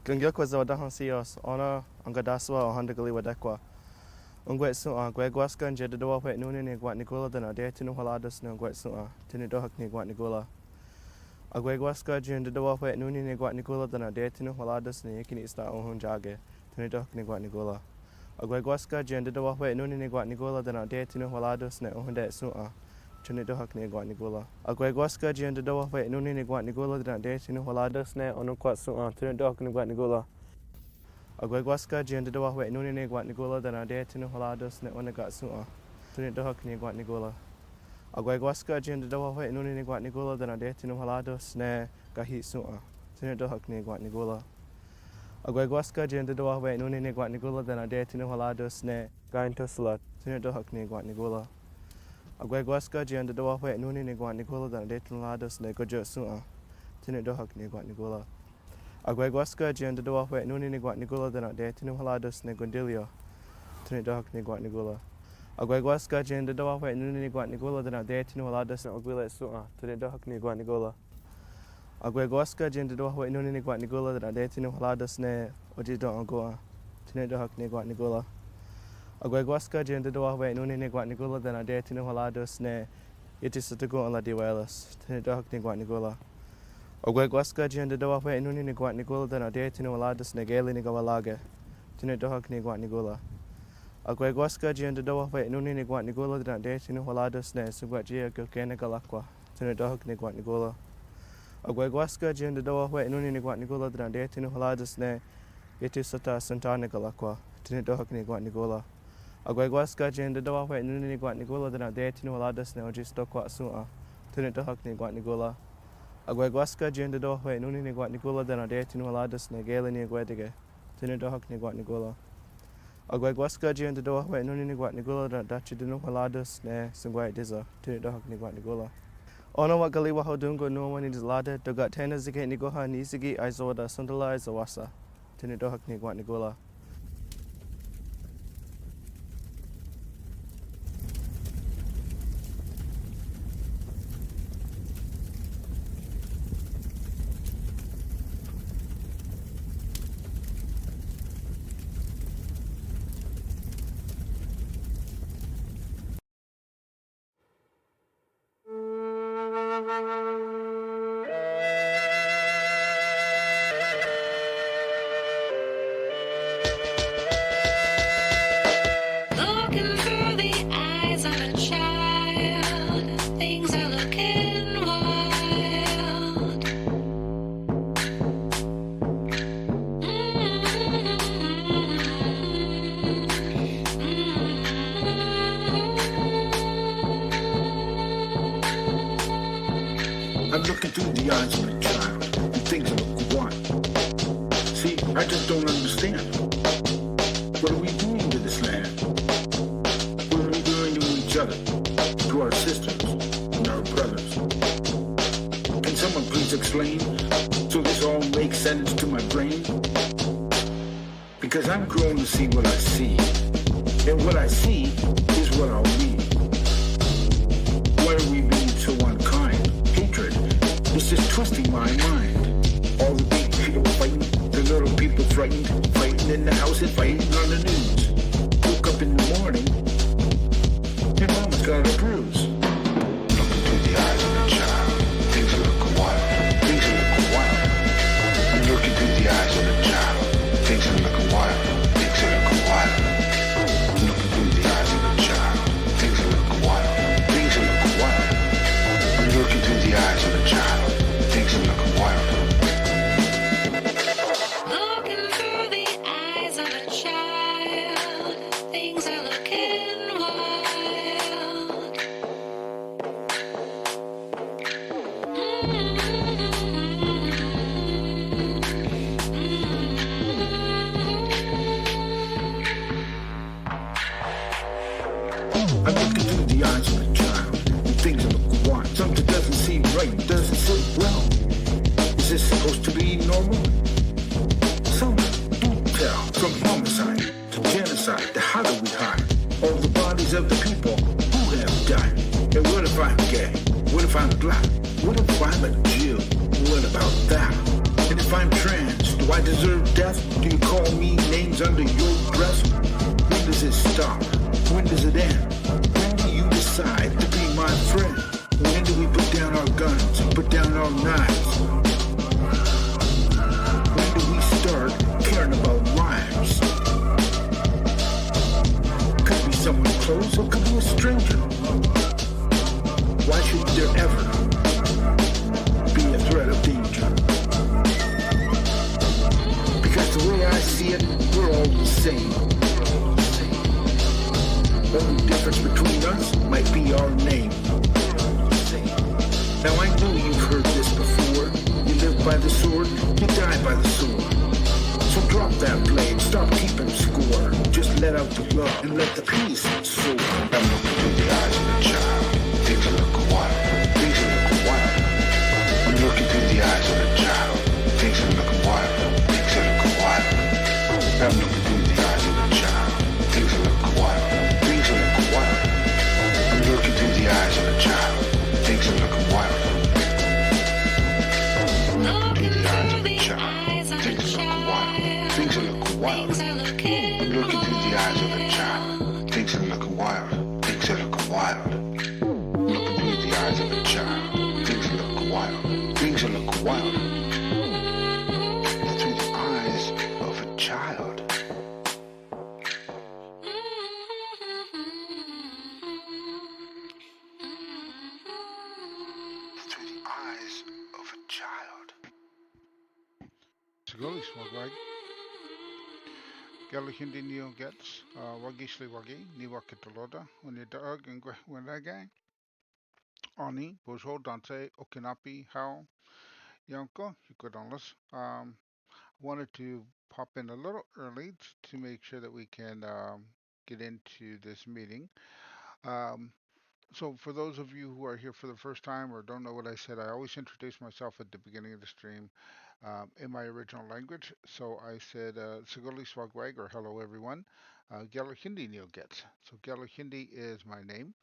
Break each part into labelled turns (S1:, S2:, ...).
S1: Gungyok was wadahan sios, ona angadaswa o handagali wadakwa. Ungwet su'a, gwegwaska and jedadoa wet nuni ni gwat nigula dana de tinu haladas na ungwet su'a, tinidohak ni gwat nigula. A gwegwaska jedadoa wet nuni ni gwat nigula dana de tinu haladas na yikini ista ohun jage, tinidohak ni gwat nigula. A gwegwaska jedadoa wet nuni ni gwat nigula dana de tinu haladas na ohun de su'a, tinidohak ni gwat nigula. A gwegwaska jedadoa wet nuni ni gwat nigula dana de tinu haladas na ohun kwat su'a, tinidohak ni gwat nigula. A gwegwaska jedadoa wet nuni ni gwat nigula dana de tinu haladas na onagat su'a, tinidohak ni gwat nigula. A gwegwaska jedadoa wet nuni ni gwat nigula dana de tinu haladas na gahit su'a, tinidohak ni gwat nigula. A gwegwaska jedadoa wet nuni ni gwat nigula dana de tinu haladas na gaintosla, tinidohak ni gwat nigula. A gwegwaska jedadoa wet nuni ni gwat nigula dana de tinu haladas na gojo su'a, tinidohak ni gwat nigula. A gwegwaska jedadoa wet nuni ni gwat nigula dana de tinu haladas na gondilio, tinidohak ni gwat nigula. A gwegwaska jedadoa wet nuni ni gwat nigula dana de tinu haladas na ogwile su'a, tinidohak ni gwat nigula. A gwegwaska jedadoa wet nuni ni gwat nigula dana de tinu haladas na ojido angoa, tinidohak ni gwat nigula. A gwegwaska jedadoa wet nuni ni gwat nigula dana de tinu haladas na itisatugu ala diwalas, tinidohak ni gwat nigula. A gwegwaska jedadoa wet nuni ni gwat nigula dana de tinu haladas na gali ni gawalage, tinidohak ni gwat nigula. A gwegwaska jedadoa wet nuni ni gwat nigula dana de tinu haladas na sugwat jia gilkena galakwa, tinidohak ni gwat nigula. A gwegwaska jedadoa wet nuni ni gwat nigula dana de tinu haladas na itisata santana galakwa, tinidohak ni gwat nigula. A gwegwaska jedadoa wet nuni ni gwat nigula dana de tinu haladas na ojistokwa su'a, tinidohak ni gwat nigula. A gwegwaska jedadoa wet nuni ni gwat nigula dana de tinu haladas na gali ni gwedige, tinidohak ni gwat nigula. A gwegwaska jedadoa wet nuni ni gwat nigula dana dachidinu haladas na sungwait diza, tinidohak ni gwat nigula. Ona wat gali wahodungo nuwani dizlada dogat tena zike nigoha nizigi aizoda sundala aizawasa, tinidohak ni gwat nigula.
S2: Looking through the eyes of a child, things are looking wild.
S3: I'm looking through the eyes of a child, and things look wild. See, I just don't understand. What are we doing to this land? What are we doing to each other, to our sisters and our brothers? Can someone please explain so this all makes sense to my brain? Because I'm grown to see what I see, and what I see is what I'll read. Why are we being so unkind? Hatred is just twisting my mind. All the big people fighting, the little people frightened, fighting in the house and fighting on the news. Woke up in the morning, and mama's got a bruise. Looking through the eyes of a child, things are looking wild, things are looking wild. I'm looking through the eyes of a child, things are looking wild, things are looking wild. I'm looking through the eyes of a child, things are looking wild, things are looking wild. I'm looking through the eyes of a child, things are looking wild.
S2: Looking through the eyes of a child.
S3: How do we hide all the bodies of the people who have died? And what if I'm gay? What if I'm black? What if I'm a Jew? What about that? And if I'm trans, do I deserve death? Do you call me names under your breath? When does it stop? When does it end? When do you decide to be my friend? When do we put down our guns, put down our knives? When do we start caring about lives? Could be someone close or could be a stranger. Why should there ever be a threat of danger? Because the way I see it, we're all the same. Only difference between us might be our name. Now I know you've heard this before. You live by the sword, you die by the sword. So drop that blade, stop keeping score. Just let out the blood and let the peace soar. I'm looking through the eyes of a child. Things are looking wild. Things are looking wild. I'm looking through the eyes of a child. Things are looking wild. Things are looking wild. I'm looking through the eyes of a child. Things are looking wild. Things are looking wild. I'm looking through the eyes of a child. Things are looking wild.
S2: Looking through the eyes of a
S3: Things are looking wild. Things are looking wild.
S2: Things are looking
S3: I'm looking through the eyes of a child. Things are looking wild. Things are looking wild. Looking through the eyes of a child. Things are looking wild. Things are looking wild. Through the eyes of a child. Through the eyes of a child.
S4: Siguli swagwag. Galahindi neo gets wagisli wagi ni wakitoloda unidag and wenage oni bojo dante okinapi how yanko yukodonless. Wanted to pop in a little early to make sure that we can get into this meeting. Um, so for those of you who are here for the first time or don't know what I said, I always introduce myself at the beginning of the stream in my original language. So I said, Siguli Swagwag, or hello everyone, Gelo Hindi Neo gets. So Gelo Hindi is my name.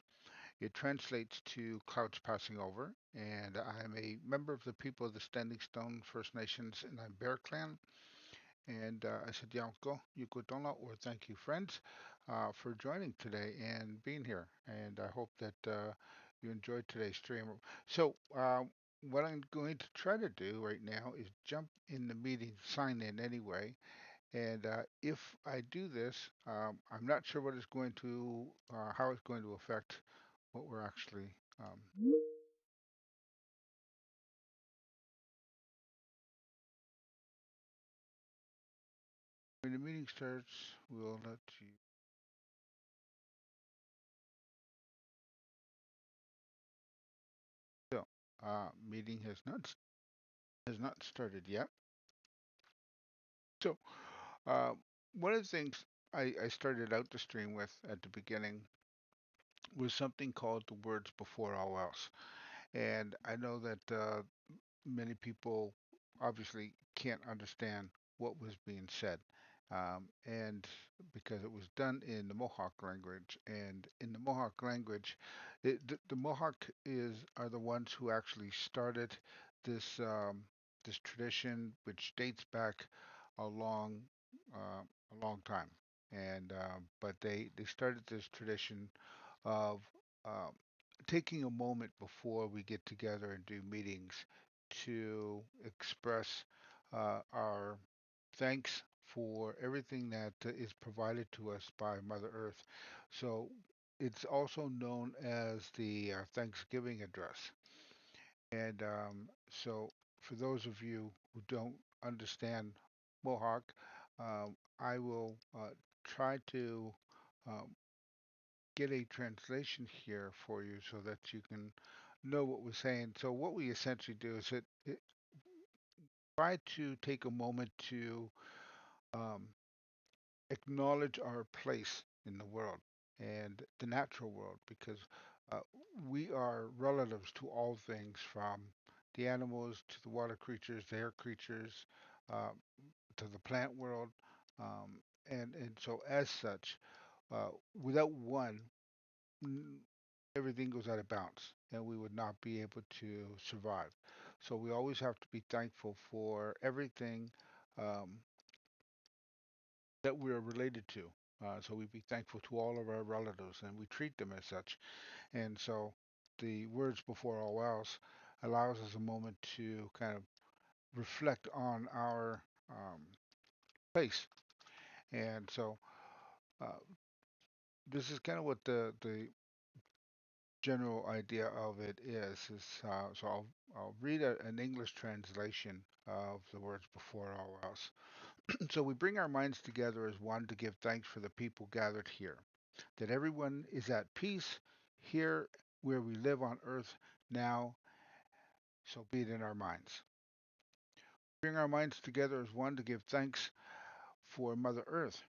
S4: It translates to clouds passing over, and I'm a member of the people of the Standing Stone First Nations in the Bear Clan. And I said, Yanko, Yukotola, or thank you, friends, for joining today and being here. And I hope that you enjoyed today's stream. So, what I'm going to try to do right now is jump in the meeting, sign in anyway. And if I do this, I'm not sure what it's going to, how it's going to affect what we're actually. When the meeting starts, we'll let you. So, meeting has not started yet. So, uh, one of the things I started out the stream with at the beginning was something called the words before all else. And I know that many people obviously can't understand what was being said. And because it was done in the Mohawk language, and in the Mohawk language, the Mohawk are the ones who actually started this this tradition, which dates back a long a long time. And but they started this tradition of um, taking a moment before we get together and do meetings to express our thanks for everything that is provided to us by Mother Earth. So it's also known as the Thanksgiving address. And so, for those of you who don't understand Mohawk, I will try to um, get a translation here for you so that you can know what we're saying. So, what we essentially do is try to take a moment to um, acknowledge our place in the world and the natural world because uh, we are relatives to all things from the animals to the water creatures, the air creatures, uh, to the plant world. Um, and so, as such, Without one, n- everything goes out of bounds and we would not be able to survive. So we always have to be thankful for everything um, that we're related to. So we be thankful to all of our relatives and we treat them as such. And so the words before all else allows us a moment to kind of reflect on our place. And so uh, this is kind of what the general idea of it is so I'll read an English translation of the words before all else. So we bring our minds together as one to give thanks for the people gathered here, that everyone is at peace here where we live on earth now, so be it in our minds. Bring our minds together as one to give thanks for Mother Earth.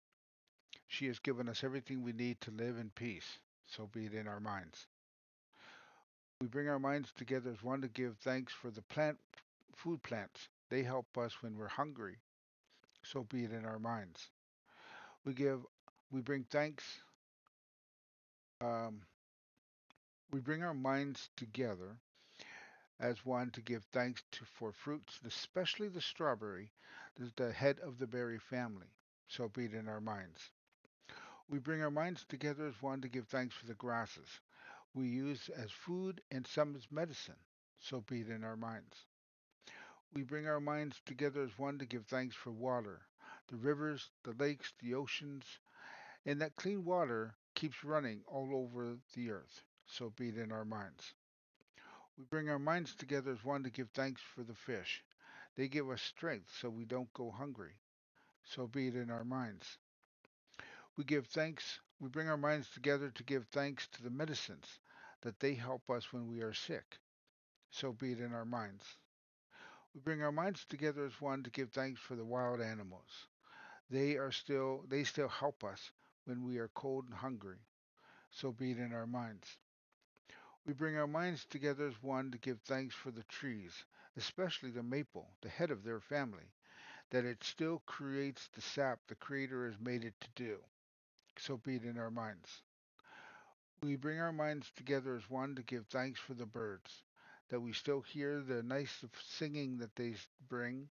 S4: She has given us everything we need to live in peace, so be it in our minds. We bring our minds together as one to give thanks for the food plants. They help us when we're hungry, so be it in our minds. We give, we bring thanks. Um, we bring our minds together as one to give thanks for fruits, especially the strawberry, the head of the berry family. So be it in our minds. We bring our minds together as one to give thanks for the grasses we use as food and some as medicine. So be it in our minds. We bring our minds together as one to give thanks for water, the rivers, the lakes, the oceans, and that clean water keeps running all over the earth. So be it in our minds. We bring our minds together as one to give thanks for the fish. They give us strength so we don't go hungry. So be it in our minds. We give thanks. We bring our minds together to give thanks to the medicines that they help us when we are sick. So be it in our minds. We bring our minds together as one to give thanks for the wild animals. They still help us when we are cold and hungry. So be it in our minds. We bring our minds together as one to give thanks for the trees, especially the maple, the head of their family, that it still creates the sap the Creator has made it to do. So be it in our minds. We bring our minds together as one to give thanks for the birds, that we still hear the nice singing that they bring,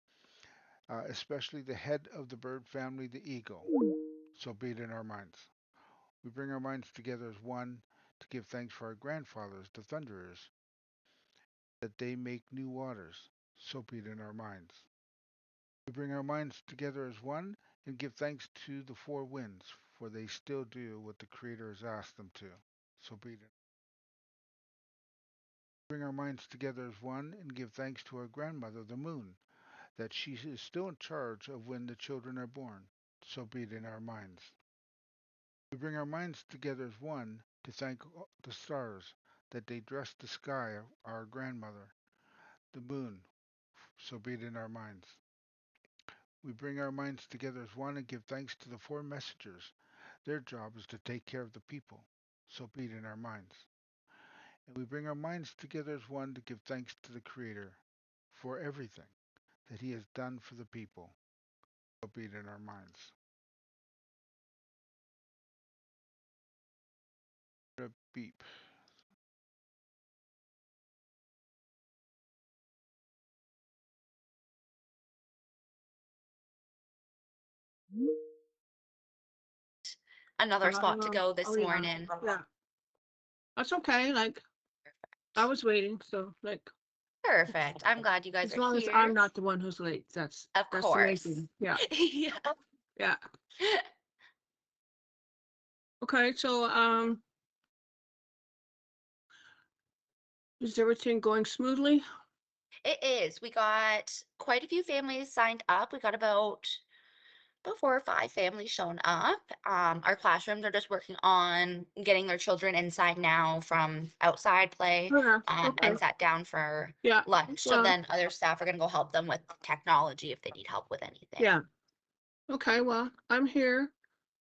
S4: especially the head of the bird family, the eagle. So be it in our minds. We bring our minds together as one to give thanks for our grandfathers, the thunderers, that they make new waters. So be it in our minds. We bring our minds together as one and give thanks to the four winds, for they still do what the Creator has asked them to. So be it. Bring our minds together as one and give thanks to our grandmother, the moon, that she is still in charge of when the children are born. So be it in our minds. We bring our minds together as one to thank the stars that they dress the sky of our grandmother, the moon. So be it in our minds. We bring our minds together as one and give thanks to the four messengers. Their job is to take care of the people. So be it in our minds. And we bring our minds together as one to give thanks to the Creator for everything that He has done for the people. So be it in our minds. A beep.
S5: Another spot to go this
S6: Oh, yeah.
S5: morning.
S6: Yeah. That's okay. Like, I was waiting, so like,
S5: Perfect. I'm glad you guys
S6: as
S5: are
S6: long as
S5: here.
S6: I'm not the one who's late,
S5: Of
S6: that's the main
S5: course.
S6: thing. Yeah,
S5: Yeah.
S6: yeah. Okay, so is everything going smoothly?
S5: It is. We got quite a few families signed up. We got about 4 or 5 families shown up. Our classrooms are just working on getting their children inside now from outside play,
S6: Oh, yeah. Okay.
S5: and sat down for
S6: Yeah.
S5: lunch. So
S6: Well,
S5: then other staff are gonna go help them with technology if they need help with anything.
S6: yeah. Okay, well, I'm here.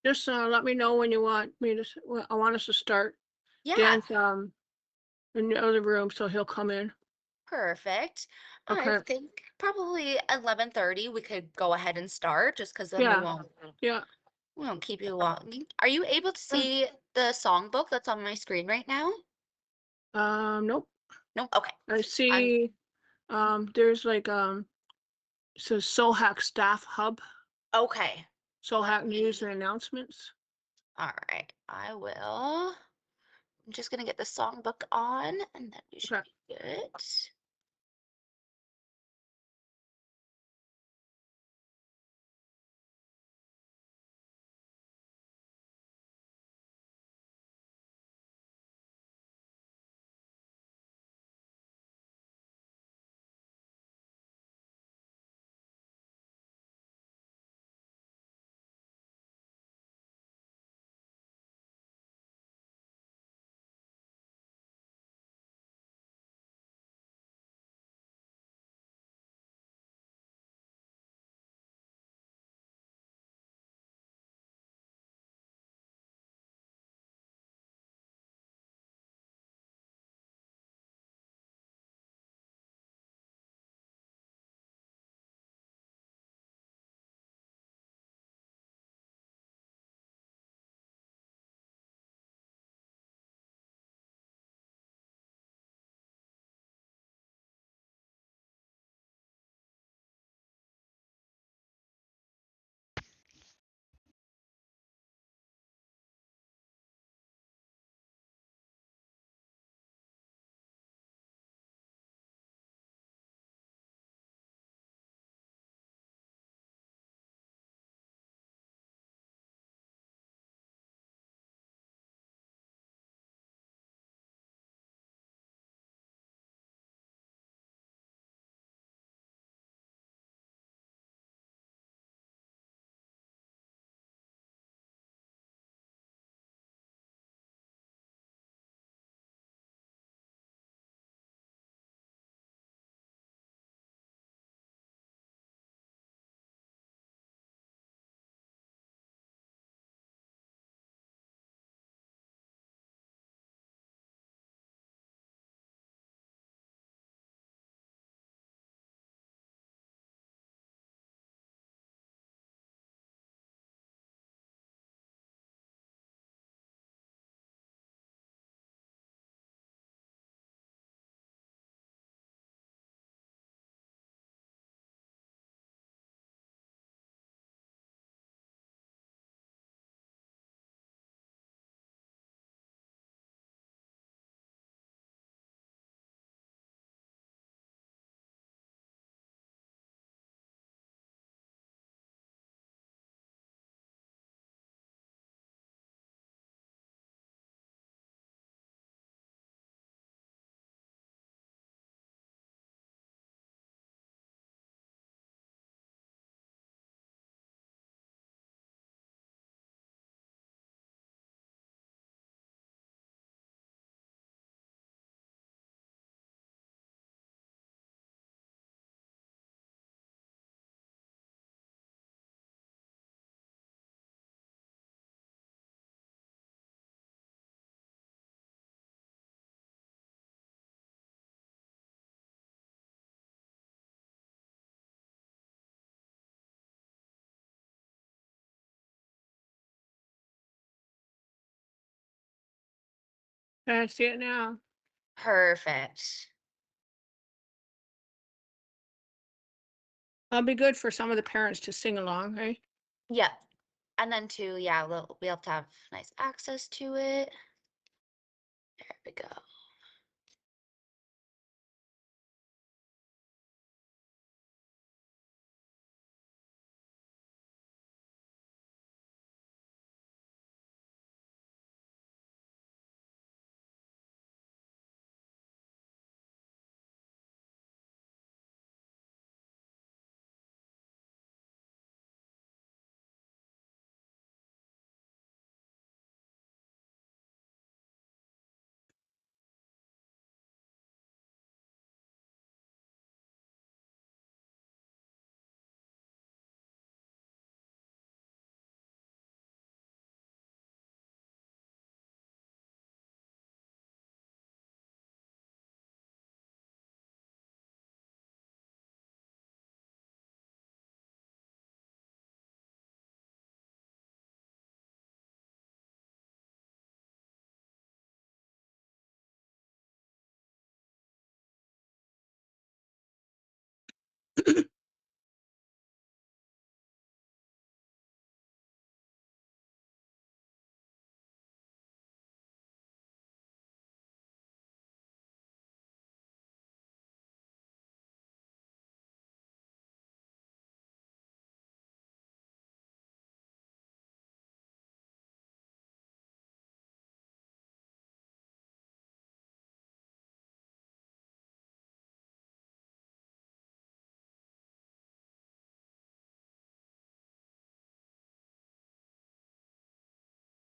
S6: Just let me know when you want me to. I want us to start.
S5: Yeah,
S6: Dan's in the other room, so he'll come in.
S5: perfect. I
S6: Okay.
S5: think probably 11:30 we could go ahead and start just because then
S6: Yeah.
S5: we
S6: Yeah.
S5: We won't keep you long. Are you able to see the songbook that's on my screen right now?
S6: Nope.
S5: Nope. Okay.
S6: I see, there's like, says Sohack Staff Hub,
S5: Okay.
S6: Sohack News and Announcements.
S5: All right. I will. I'm just gonna get the songbook on, and then we should
S6: Okay.
S5: be good.
S6: I see it now.
S5: Perfect.
S6: That'll be good for some of the parents to sing along, right?
S5: Yep. And then too, yeah, we'll have to have nice access to it. There we go.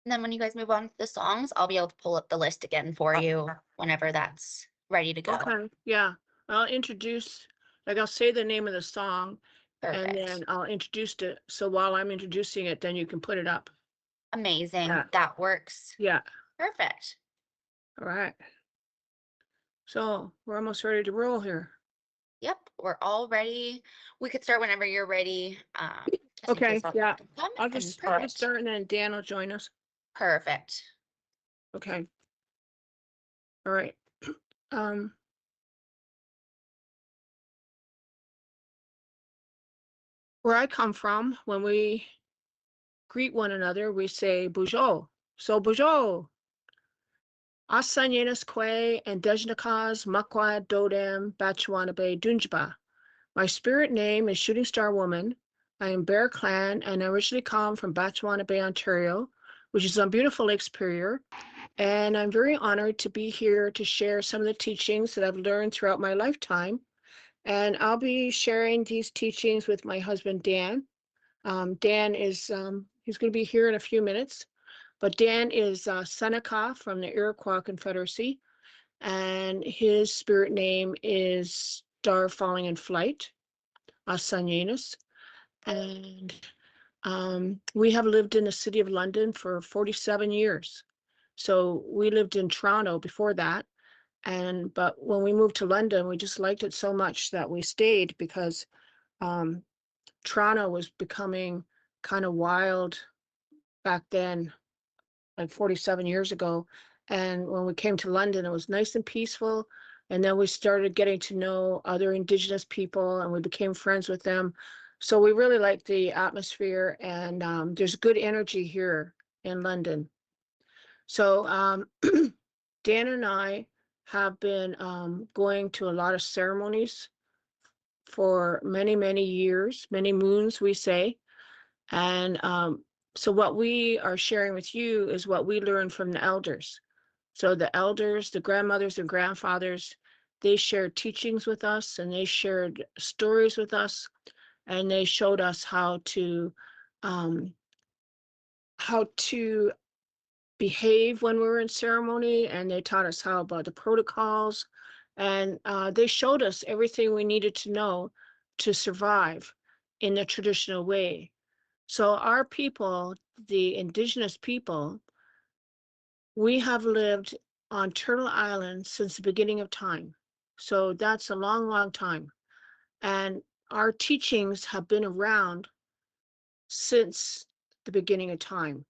S5: And then when you guys move on to the songs, I'll be able to pull up the list again for you whenever that's ready to go.
S6: Okay, yeah. I'll introduce, like I'll say the name of the song and
S5: Perfect.
S6: then I'll introduce it. So while I'm introducing it, then you can put it up.
S5: Amazing.
S6: Yeah.
S5: That works.
S6: Yeah,
S5: Perfect.
S6: all right. So we're almost ready to roll here.
S5: Yep, we're all ready. We could start whenever you're ready. Just in
S6: Okay,
S5: case I'll
S6: yeah.
S5: come,
S6: I'll
S5: and
S6: just
S5: perfect.
S6: start and then Dan will join us.
S5: Perfect.
S6: Okay. All right. Um, where I come from, when we greet one another, we say Bonjour. So Bonjour. Asanyenas Kwe and Dejnakas Makwa Dodem Batchwanabe Dunjba. My spirit name is Shooting Star Woman. I am Bear Clan and I originally come from Batchwana Bay, Ontario, which is on beautiful Lake Superior. And I'm very honored to be here to share some of the teachings that I've learned throughout my lifetime. And I'll be sharing these teachings with my husband, Dan. Dan is, he's going to be here in a few minutes. But Dan is Seneca from the Iroquois Confederacy, and his spirit name is Star Falling in Flight, Asanyenas. And we have lived in the city of London for 47 years. So we lived in Toronto before that. But when we moved to London, we just liked it so much that we stayed because Toronto was becoming kind of wild back then, like 47 years ago. And when we came to London, it was nice and peaceful. And then we started getting to know other Indigenous people and we became friends with them. So we really like the atmosphere and there's good energy here in London. So Dan and I have been going to a lot of ceremonies for many, many years, many moons, we say. And so what we are sharing with you is what we learned from the elders. So the elders, the grandmothers and grandfathers, they shared teachings with us and they shared stories with us and they showed us um, how to behave when we were in ceremony, and they taught us how about the protocols, and they showed us everything we needed to know to survive in the traditional way. So our people, the Indigenous people, we have lived on Turtle Island since the beginning of time. So that's a long, long time. And our teachings have been around since the beginning of time.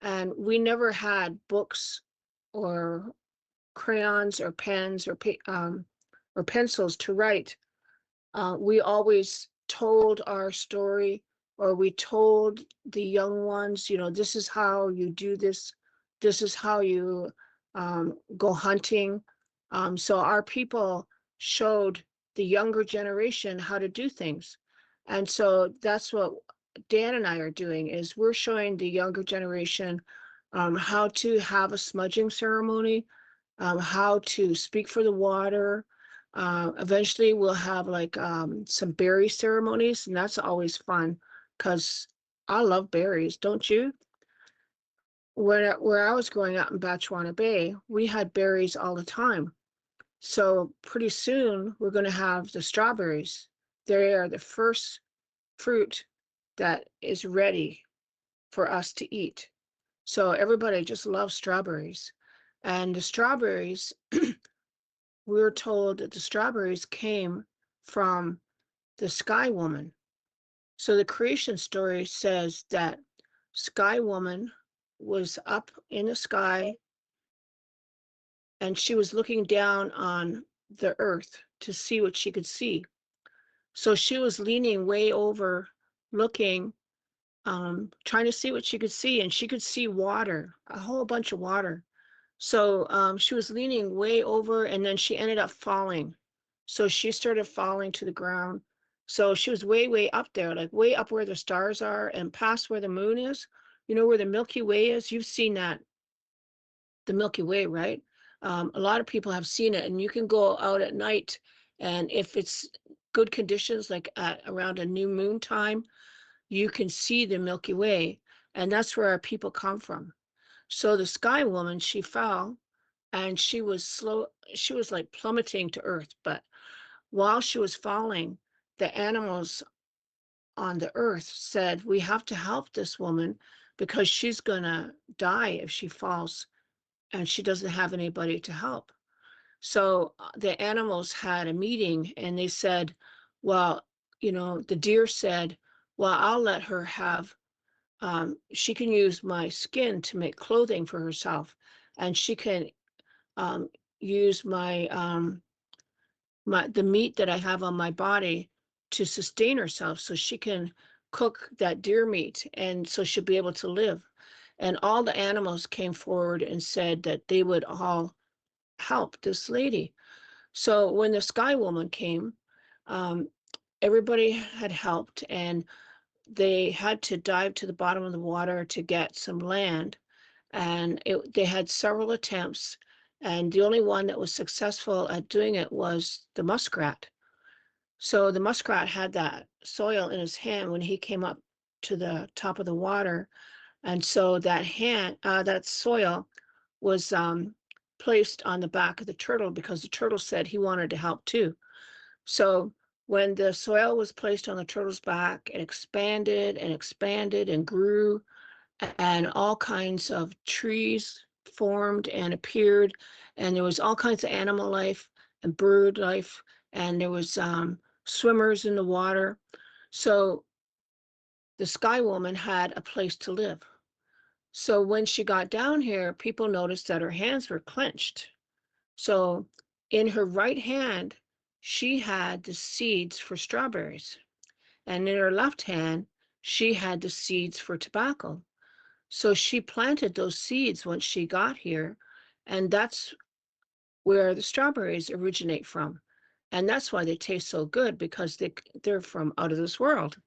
S6: And we never had books or crayons or pens or pencils to write. We always told our story, or we told the young ones, you know, this is how you do this. This is how you go hunting. So our people showed the younger generation how to do things. And so that's what Dan and I are doing is we're showing the younger generation how to have a smudging ceremony, how to speak for the water. Eventually we'll have like some berry ceremonies, and that's always fun because I love berries, don't you? Where I was growing up in Batchwana Bay, we had berries all the time. So pretty soon we're going to have the strawberries. They are the first fruit that is ready for us to eat. So everybody just loves strawberries. And the strawberries, we were told that the strawberries came from the Sky Woman. So the creation story says that Sky Woman was up in the sky and she was looking down on the earth to see what she could see. So she was leaning way over, looking, trying to see what she could see, and she could see water, a whole bunch of water. So she was leaning way over and then she ended up falling. So she started falling to the ground. So she was way, way up there, like way up where the stars are and past where the moon is. You know where the Milky Way is? You've seen that, the Milky Way, right? A lot of people have seen it, and you can go out at night, and if it's good conditions, like at around a new moon time, you can see the Milky Way, and that's where our people come from. So the sky woman, she fell and she was like plummeting to earth. But while she was falling, the animals on the earth said, we have to help this woman because she's going to die if she falls and she doesn't have anybody to help. So the animals had a meeting and they said, well, the deer said, well, I'll let her have, she can use my skin to make clothing for herself, and she can use the meat that I have on my body to sustain herself, so she can cook that deer meat, and so she'll be able to live. And all the animals came forward and said that they would all help this lady. So when the sky woman came, um, everybody had helped, and they had to dive to the bottom of the water to get some land. And they had several attempts, and the only one that was successful at doing it was the muskrat. So the muskrat had that soil in his hand when he came up to the top of the water, and so that soil was placed on the back of the turtle because the turtle said he wanted to help too. So when the soil was placed on the turtle's back, it expanded and expanded and grew, and all kinds of trees formed and appeared, and there was all kinds of animal life and bird life, and there was swimmers in the water. So the sky woman had a place to live. So when she got down here, people noticed that her hands were clenched. So in her right hand, she had the seeds for strawberries, and in her left hand, she had the seeds for tobacco. So she planted those seeds when she got here, and that's where the strawberries originate from. And that's why they taste so good, because they're from out of this world.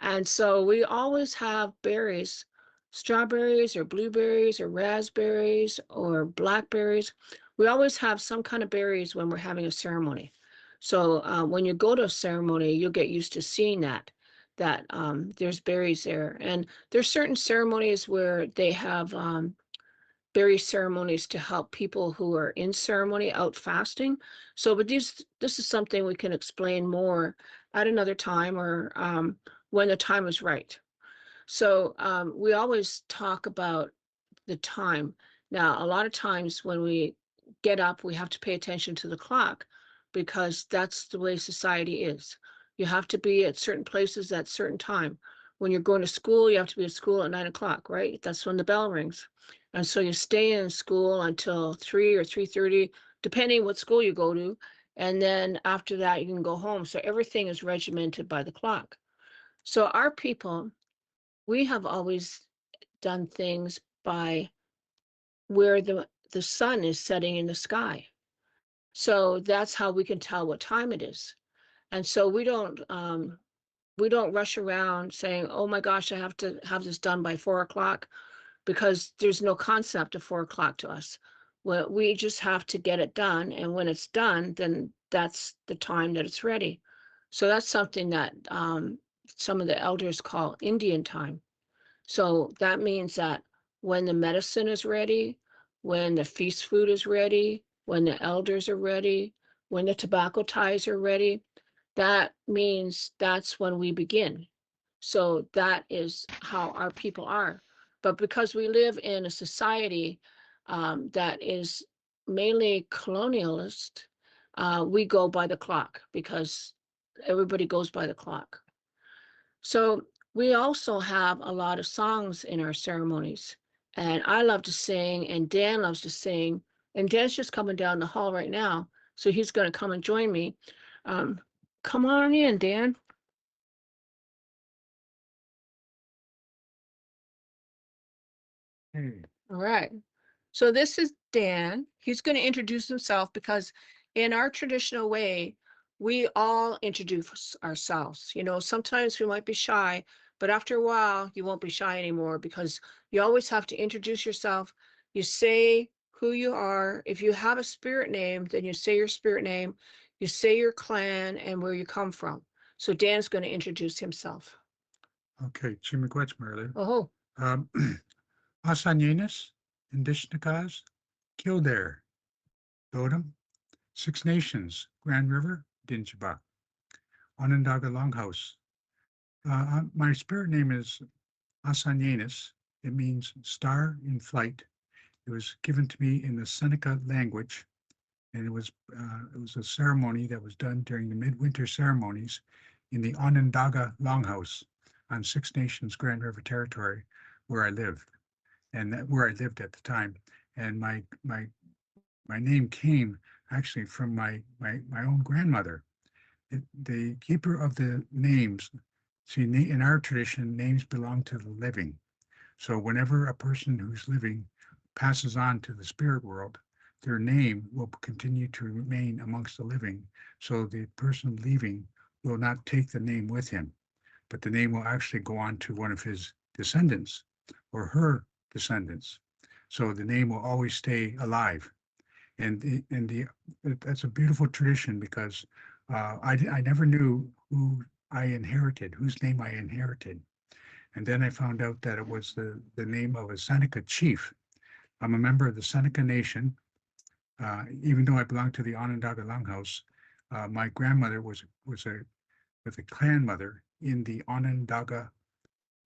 S6: And so we always have berries, strawberries or blueberries or raspberries or blackberries. We always have some kind of berries when we're having a ceremony. So when you go to a ceremony, you'll get used to seeing that there's berries there. And there's certain ceremonies where they have berry ceremonies to help people who are in ceremony out fasting. So, but this is something we can explain more at another time, or when the time is right. So we always talk about the time. Now, a lot of times when we get up, we have to pay attention to the clock because that's the way society is. You have to be at certain places at certain time. When you're going to school, you have to be at school at 9 o'clock, right? That's when the bell rings. And so you stay in school until 3 or 3:30, depending what school you go to. And then after that, you can go home. So everything is regimented by the clock. So our people, we have always done things by where the sun is setting in the sky. So that's how we can tell what time it is. And so we don't rush around saying, oh my gosh, I have to have this done by 4 o'clock, because there's no concept of 4 o'clock to us. Well, we just have to get it done. And when it's done, then that's the time that it's ready. So that's something that some of the elders call Indian time. So that means that when the medicine is ready, when the feast food is ready, when the elders are ready, when the tobacco ties are ready, that means that's when we begin. So that is how our people are. But because we live in a society that is mainly colonialist, we go by the clock because everybody goes by the clock. So we also have a lot of songs in our ceremonies. And I love to sing, and Dan loves to sing. And Dan's just coming down the hall right now, so he's going to come and join me. Come on in, Dan. All right. So this is Dan. He's going to introduce himself because in our traditional way, we all introduce ourselves. Sometimes we might be shy, but after a while, you won't be shy anymore because you always have to introduce yourself. You say who you are. If you have a spirit name, then you say your spirit name. You say your clan and where you come from. So Dan's going to introduce himself.
S7: Okay, Chimigwech Merlin.
S6: Oh,
S7: Asan Yunis, Indishnakas, Kildare, Dodom, Six Nations, Grand River, Dinjiba, Onondaga Longhouse. My spirit name is Asanyanis. It means star in flight. It was given to me in the Seneca language, and it was a ceremony that was done during the midwinter ceremonies in the Onondaga Longhouse on Six Nations Grand River territory, where I lived, where I lived at the time. And my name came actually from my own grandmother. The keeper of the names. See, in our tradition, names belong to the living. So whenever a person who's living passes on to the spirit world, their name will continue to remain amongst the living. So the person leaving will not take the name with him, but the name will actually go on to one of his descendants or her descendants. So the name will always stay alive. That's a beautiful tradition because I never knew who I inherited, whose name I inherited. And then I found out that it was the name of a Seneca chief. I'm a member of the Seneca Nation. Even though I belong to the Onondaga Longhouse, my grandmother was a clan mother in the Onondaga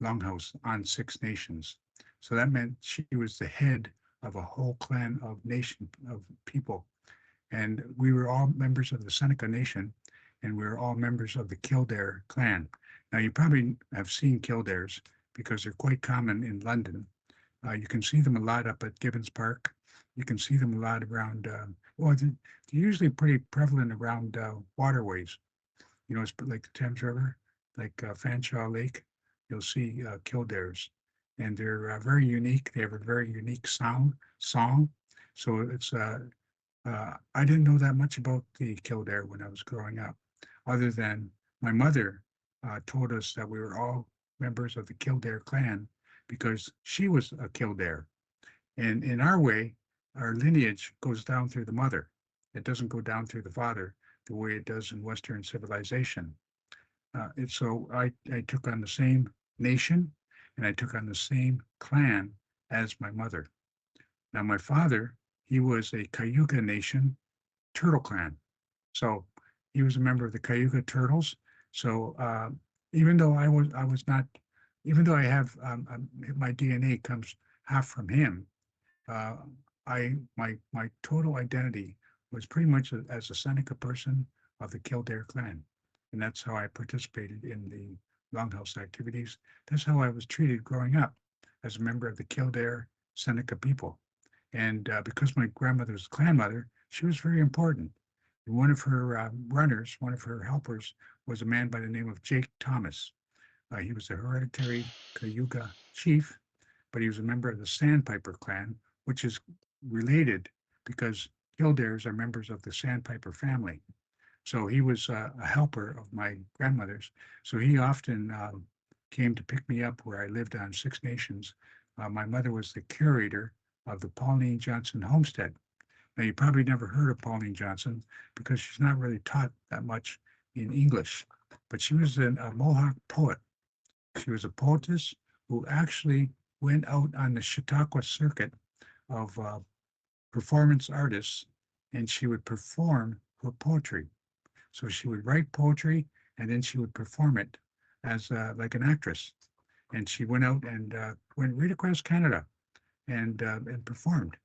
S7: Longhouse on Six Nations. So that meant she was the head of a whole clan of nation of people. And we were all members of the Seneca Nation, and we were all members of the Kildare clan. Now, you probably have seen Kildares because they're quite common in London. You can see them a lot up at Gibbons Park. You can see them a lot around, they're usually pretty prevalent around waterways. You know, it's like the Thames River, like Fanshawe Lake. You'll see Kildares, and they're very unique. They have a very unique song. So it's I didn't know that much about the Kildare when I was growing up, other than my mother told us that we were all members of the Kildare clan because she was a Kildare. And in our way, our lineage goes down through the mother. It doesn't go down through the father the way it does in Western civilization. So I took on the same nation and I took on the same clan as my mother. Now, my father, he was a Cayuga Nation turtle clan. So he was a member of the Cayuga Turtles. So even though I was not, even though I have my DNA comes half from him, uh, my total identity was pretty much as a Seneca person of the Kildare clan, and that's how I participated in the Longhouse activities. That's how I was treated growing up as a member of the Kildare Seneca people. And because my grandmother was a clan mother, she was very important. And one of her runners, one of her helpers, was a man by the name of Jake Thomas. He was a hereditary Cayuga chief, but he was a member of the Sandpiper clan, which is related because Kildares are members of the Sandpiper family. So he was a helper of my grandmother's. So he often came to pick me up where I lived on Six Nations. My mother was the curator of the Pauline Johnson homestead. Now, you probably never heard of Pauline Johnson because she's not really taught that much in English, but she was a Mohawk poet. She was a poetess who actually went out on the Chautauqua circuit of performance artists, and she would perform her poetry. So she would write poetry and then she would perform it as like an actress. And she went out and went right across Canada and performed.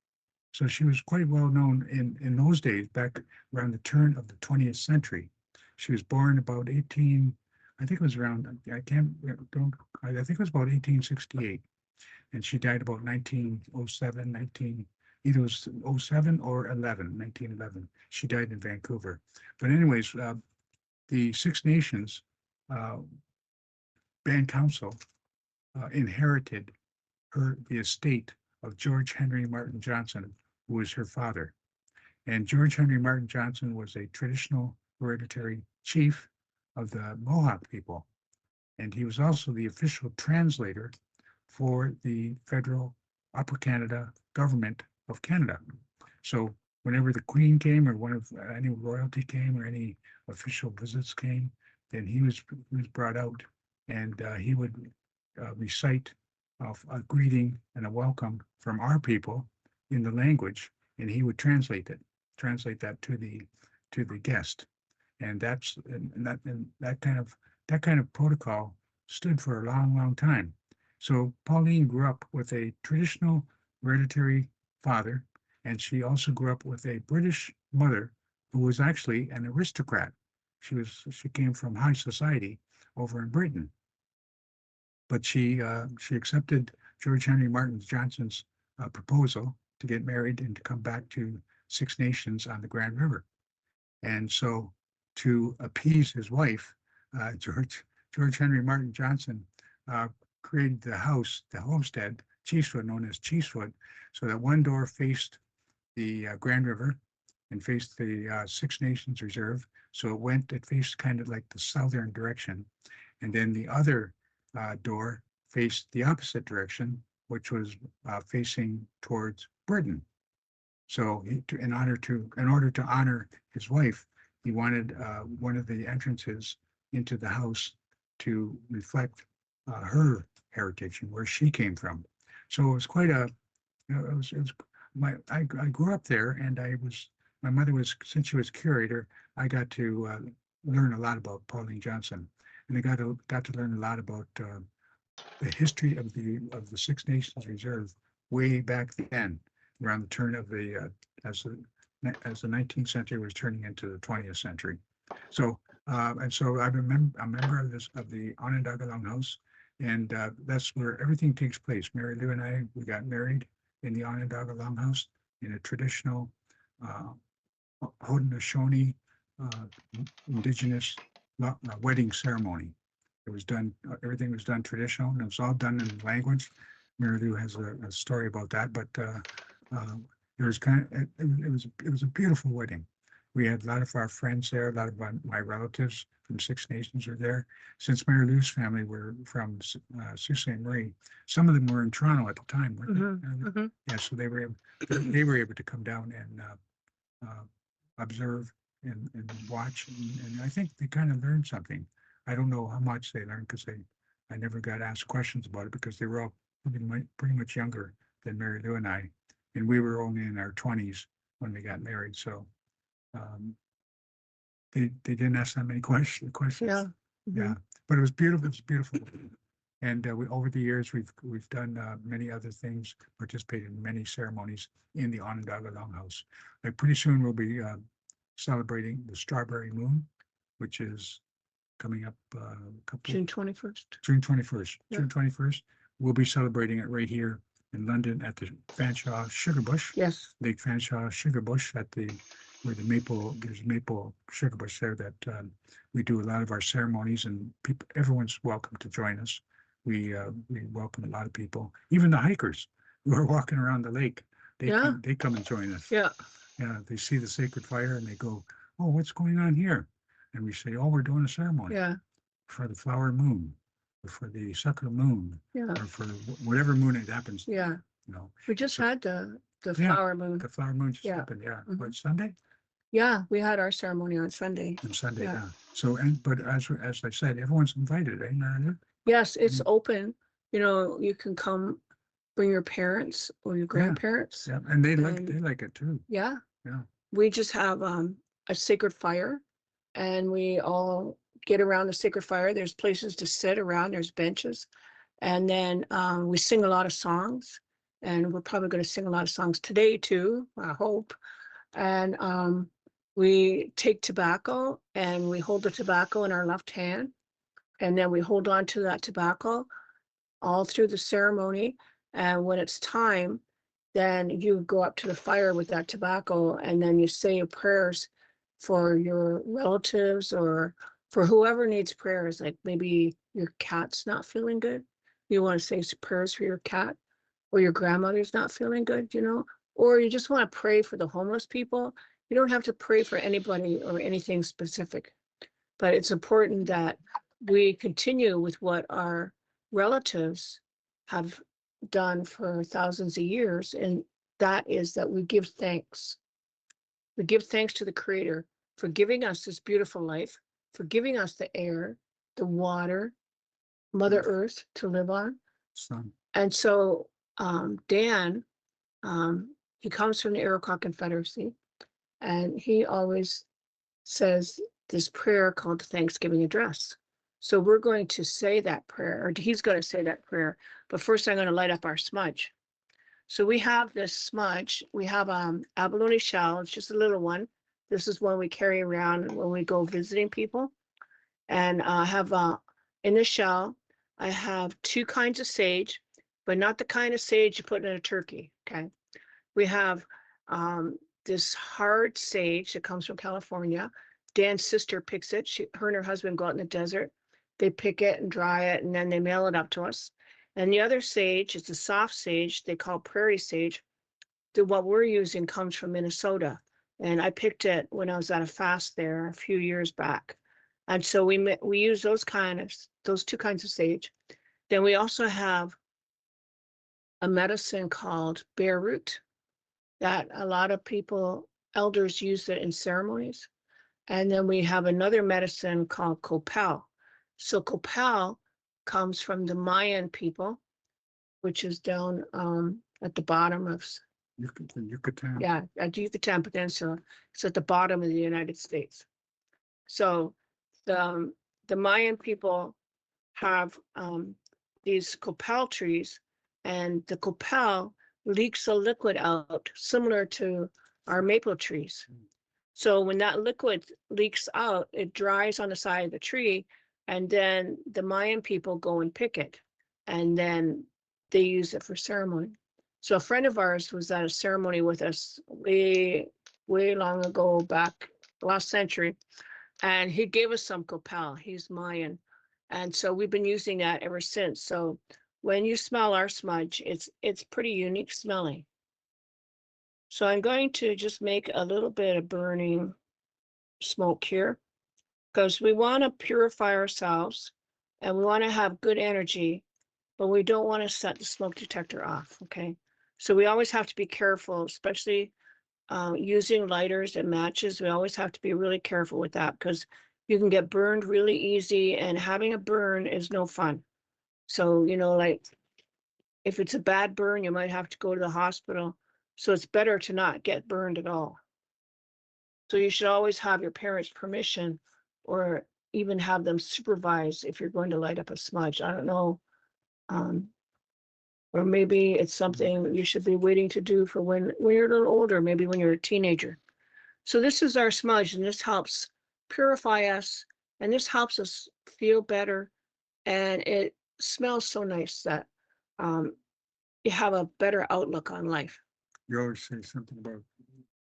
S7: So she was quite well known in those days, back around the turn of the 20th century. She was born about 18, I think it was around, I can't, don't, I think it was about 1868. And she died about 1907, either it was 07 or 1911. She died in Vancouver. But anyways, the Six Nations Band Council inherited the estate of George Henry Martin Johnson, who was her father. And George Henry Martin Johnson was a traditional hereditary chief of the Mohawk people. And he was also the official translator for the federal Upper Canada government of Canada. So whenever the Queen came or one of any royalty came or any official visits came, then he was brought out and he would recite of a greeting and a welcome from our people in the language, and he would translate that to the guest. And that kind of protocol stood for a long, long time. So Pauline grew up with a traditional hereditary father, and she also grew up with a British mother who was actually an aristocrat. She came from high society over in Britain, but she accepted George Henry Martin Johnson's proposal to get married and to come back to Six Nations on the Grand River. And so, to appease his wife, George Henry Martin Johnson created the homestead, Chiefswood, known as Chiefswood, so that one door faced the Grand River and faced the Six Nations Reserve. So it faced kind of like the southern direction. And then the other door faced the opposite direction, which was facing towards Britain. So in order to honor his wife, he wanted one of the entrances into the house to reflect her heritage and where she came from. So it was quite a, I grew up there, and my mother since she was curator, I got to learn a lot about Pauline Johnson, and I got to learn a lot about the history of the Six Nations Reserve way back then, around the turn of as the 19th century was turning into the 20th century. So I'm a member of the Onondaga Longhouse, and that's where everything takes place. Mary Lou and I, we got married in the Onondaga Longhouse in a traditional Haudenosaunee indigenous wedding ceremony. It was done, everything was done traditional, and it was all done in language. Mary Lou has a story about that, but it was a beautiful wedding. We had a lot of our friends there, a lot of my relatives from Six Nations were there. Since Mary Lou's family were from Sault Ste. Marie, some of them were in Toronto at the time, weren't they? Yeah, so they were able to come down and observe and watch, and I think they kind of learned something. I don't know how much they learned, because I never got asked questions about it, because they were all pretty much younger than Mary Lou and I, and we were only in our 20s when we got married. So they didn't ask that many questions.
S6: Yeah.
S7: Yeah, but it was beautiful. It was beautiful. And over the years, we've done many other things, participated in many ceremonies in the Onondaga Longhouse. Like pretty soon we'll be celebrating the Strawberry Moon, which is coming up
S6: June 21st.
S7: June 21st.
S6: Yeah.
S7: June 21st. We'll be celebrating it right here in London at the Fanshawe Sugar Bush.
S6: Yes.
S7: Lake Fanshawe Sugar Bush where there's maple sugar bush there that we do a lot of our ceremonies, and everyone's welcome to join us. We welcome a lot of people, even the hikers who are walking around the lake. They come and join us.
S6: Yeah.
S7: Yeah, they see the sacred fire and they go, "Oh, what's going on here?" And we say, "Oh, we're doing a ceremony for the flower moon, or for the sucker moon,
S6: Yeah.
S7: or for whatever moon it happens."
S6: Yeah.
S7: You know,
S6: We just had the
S7: Yeah.
S6: flower moon.
S7: the flower moon just
S6: Yeah.
S7: happened. Yeah,
S6: Mhm.
S7: what, Sunday?
S6: Yeah, we had our ceremony on Sunday.
S7: On Sunday.
S6: Yeah.
S7: Yeah. So, but as I said, everyone's invited, eh, Meredith?
S6: Yes, it's
S7: Mhm.
S6: open. You can come, bring your parents or your grandparents.
S7: Yeah, and they
S6: And-
S7: like it too.
S6: Yeah.
S7: Yeah.
S6: We just have a sacred fire, and we all get around the sacred fire. There's places to sit around, there's benches. And then we sing a lot of songs, and we're probably going to sing a lot of songs today too, I hope. And we take tobacco, and we hold the tobacco in our left hand, and then we hold on to that tobacco all through the ceremony. And when it's time, then you go up to the fire with that tobacco, and then you say your prayers for your relatives or for whoever needs prayers. Like maybe your cat's not feeling good. You want to say some prayers for your cat, or your grandmother's not feeling good, or you just want to pray for the homeless people. You don't have to pray for anybody or anything specific, but it's important that we continue with what our relatives have done for thousands of years, and that is that we give thanks. We give thanks to the Creator for giving us this beautiful life, for giving us the air, the water, Mother Earth to live on,
S7: Sun.
S6: And so Dan, he comes from the Iroquois Confederacy, and he always says this prayer called the Thanksgiving Address. So we're going to say that prayer, or he's going to say that prayer. But first, I'm going to light up our smudge. So we have this smudge. We have abalone shell. It's just a little one. This is one we carry around when we go visiting people. And I have in the shell, I have 2 kinds of sage, but not the kind of sage you put in a turkey. Okay. We have this hard sage that comes from California. Dan's sister picks it. Her and her husband go out in the desert. They pick it and dry it, and then they mail it up to us. And the other sage is a soft sage they call prairie sage. What we're using comes from Minnesota. And I picked it when I was at a fast there a few years back. And so we use those 2 kinds of sage. Then we also have a medicine called bear root that a lot of people, elders use it in ceremonies. And then we have another medicine called copal. So copal comes from the Mayan people, which is down at the bottom of
S7: Yucatan.
S6: yeah, at Yucatan Peninsula. It's at the bottom of the United States. So the Mayan people have these copal trees, and the copal leaks a liquid out similar to our maple trees. So when that liquid leaks out, it dries on the side of the tree, and then the Mayan people go and pick it, and then they use it for ceremony. So a friend of ours was at a ceremony with us way long ago, back last century, and he gave us some copal. He's Mayan, and so we've been using that ever since. So when you smell our smudge, it's pretty unique smelling. So I'm going to just make a little bit of burning smoke here, because we want to purify ourselves and we want to have good energy, but we don't want to set the smoke detector off. Okay. So we always have to be careful, especially using lighters and matches. We always have to be really careful with that, because you can get burned really easy, and having a burn is no fun. So, like if it's a bad burn, you might have to go to the hospital. So it's better to not get burned at all. So you should always have your parents' permission, or even have them supervise if you're going to light up a smudge. I don't know. Or maybe it's something you should be waiting to do for when you're a little older, maybe when you're a teenager. So this is our smudge, and this helps purify us, and this helps us feel better. And it smells so nice that you have a better outlook on life.
S7: You always say something about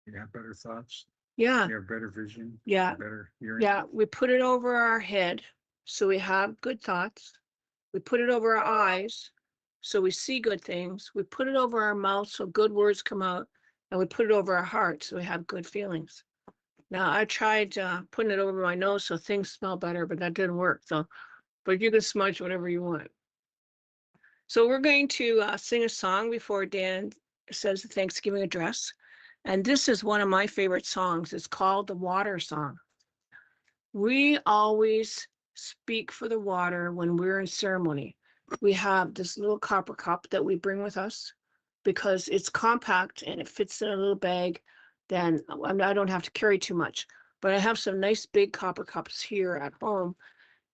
S7: you have better thoughts,
S6: Yeah.
S7: you have better vision,
S6: Yeah.
S7: better hearing.
S6: Yeah. We put it over our head, so we have good thoughts. We put it over our eyes, so we see good things. We put it over our mouth, so good words come out. And we put it over our heart, so we have good feelings. Now, I tried putting it over my nose so things smell better, but that didn't work. So, but you can smudge whatever you want. So we're going to sing a song before Dan says the Thanksgiving address. And this is one of my favorite songs. It's called the Water Song. We always speak for the water when we're in ceremony. We have this little copper cup that we bring with us because it's compact and it fits in a little bag. Then I don't have to carry too much, but I have some nice big copper cups here at home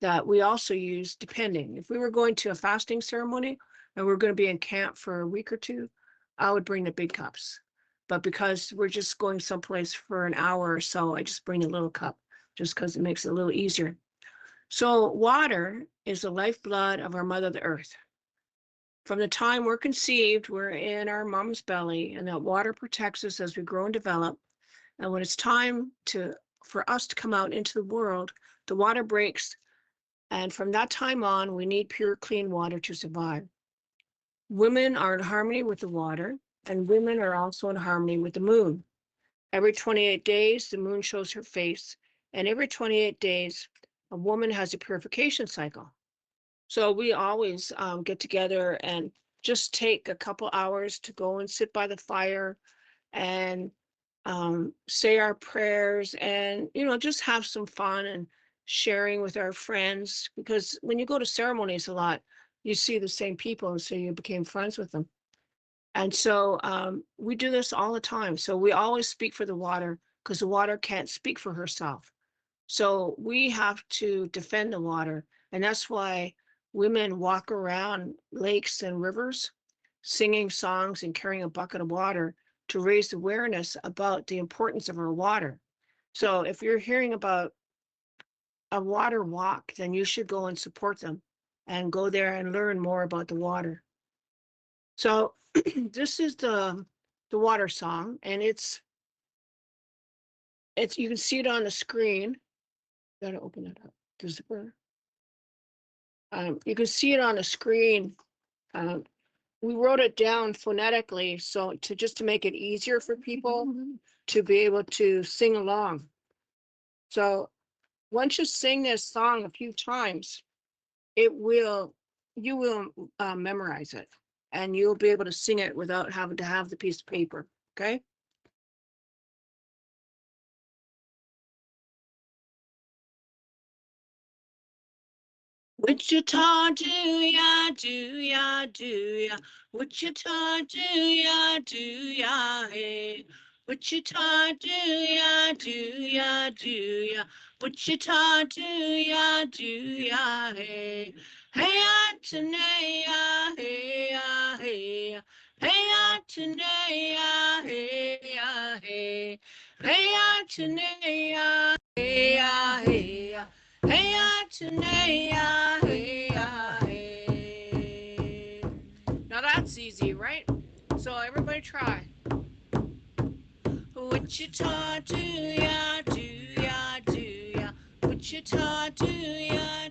S6: that we also use depending. If we were going to a fasting ceremony and we're going to be in camp for a week or two, I would bring the big cups. But because we're just going someplace for an hour or so, I just bring a little cup just because it makes it a little easier. So water is the lifeblood of our mother, the earth. From the time we're conceived, we're in our mom's belly, and that water protects us as we grow and develop. And when it's time for us to come out into the world, the water breaks. And from that time on, we need pure, clean water to survive. Women are in harmony with the water, and women are also in harmony with the moon. Every 28 days, the moon shows her face, and every 28 days, a woman has a purification cycle. So we always get together and just take a couple hours to go and sit by the fire and say our prayers and, just have some fun and sharing with our friends. Because when you go to ceremonies a lot, you see the same people, and so you became friends with them. And so we do this all the time. So we always speak for the water because the water can't speak for herself. So we have to defend the water. And that's why women walk around lakes and rivers singing songs and carrying a bucket of water to raise awareness about the importance of our water. So if you're hearing about a water walk, then you should go and support them and go there and learn more about the water. So this is the water song, and it's you can see it on the screen. Gotta open it up. The zipper. You can see it on the screen. We wrote it down phonetically, so to make it easier for people to be able to sing along. So once you sing this song a few times, you will memorize it, and you'll be able to sing it without having to have the piece of paper. Okay. Wichita, do ya, Wichita, do ya, hey. Wichita, do ya, Wichita, do ya, hey. Hey, Atenea, hey, hey. Hey, Atenea, hey, hey. Hey, Atenea, hey, hey. Hey, Atenea, hey, hey. Now that's easy, right? So everybody try. Wichita, do ya, Wichita, do ya,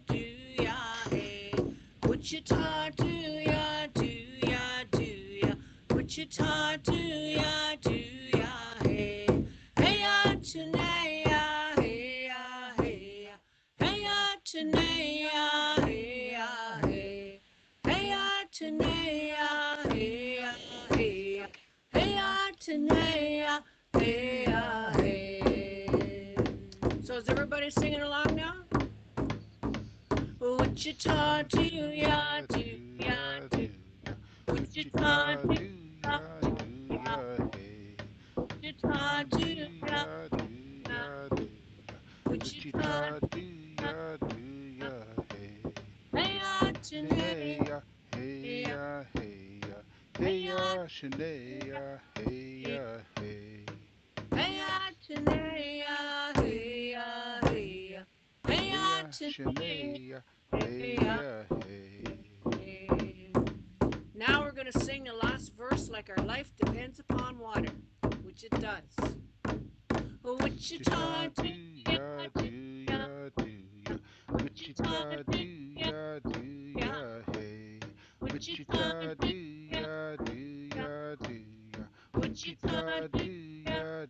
S6: hey. Wichita, do ya, Wichita, do ya, hey. Hey, Atenea, hey, hey. Hey, Atenea, hey, hey. Hey, Atenea, hey, hey. Hey, Atenea, hey, hey. So is everybody singing along now? Wichita, do ya, Wichita, do ya, Wichita, do ya, Wichita,
S4: do ya, hey.
S6: hey, Atenea,
S4: Hey ya, hey ya, hey ya, Shania, hey ya, hey.
S6: hey, Atenea, hey, hey, hey, Atenea,
S4: Shania, hey ya, hey.
S6: hey. Now we're going to sing the last verse like our life depends upon water, which it does. Wichita, do ya,
S4: Wichita, do ya, hey. Wichita, do ya, Wichita, do ya,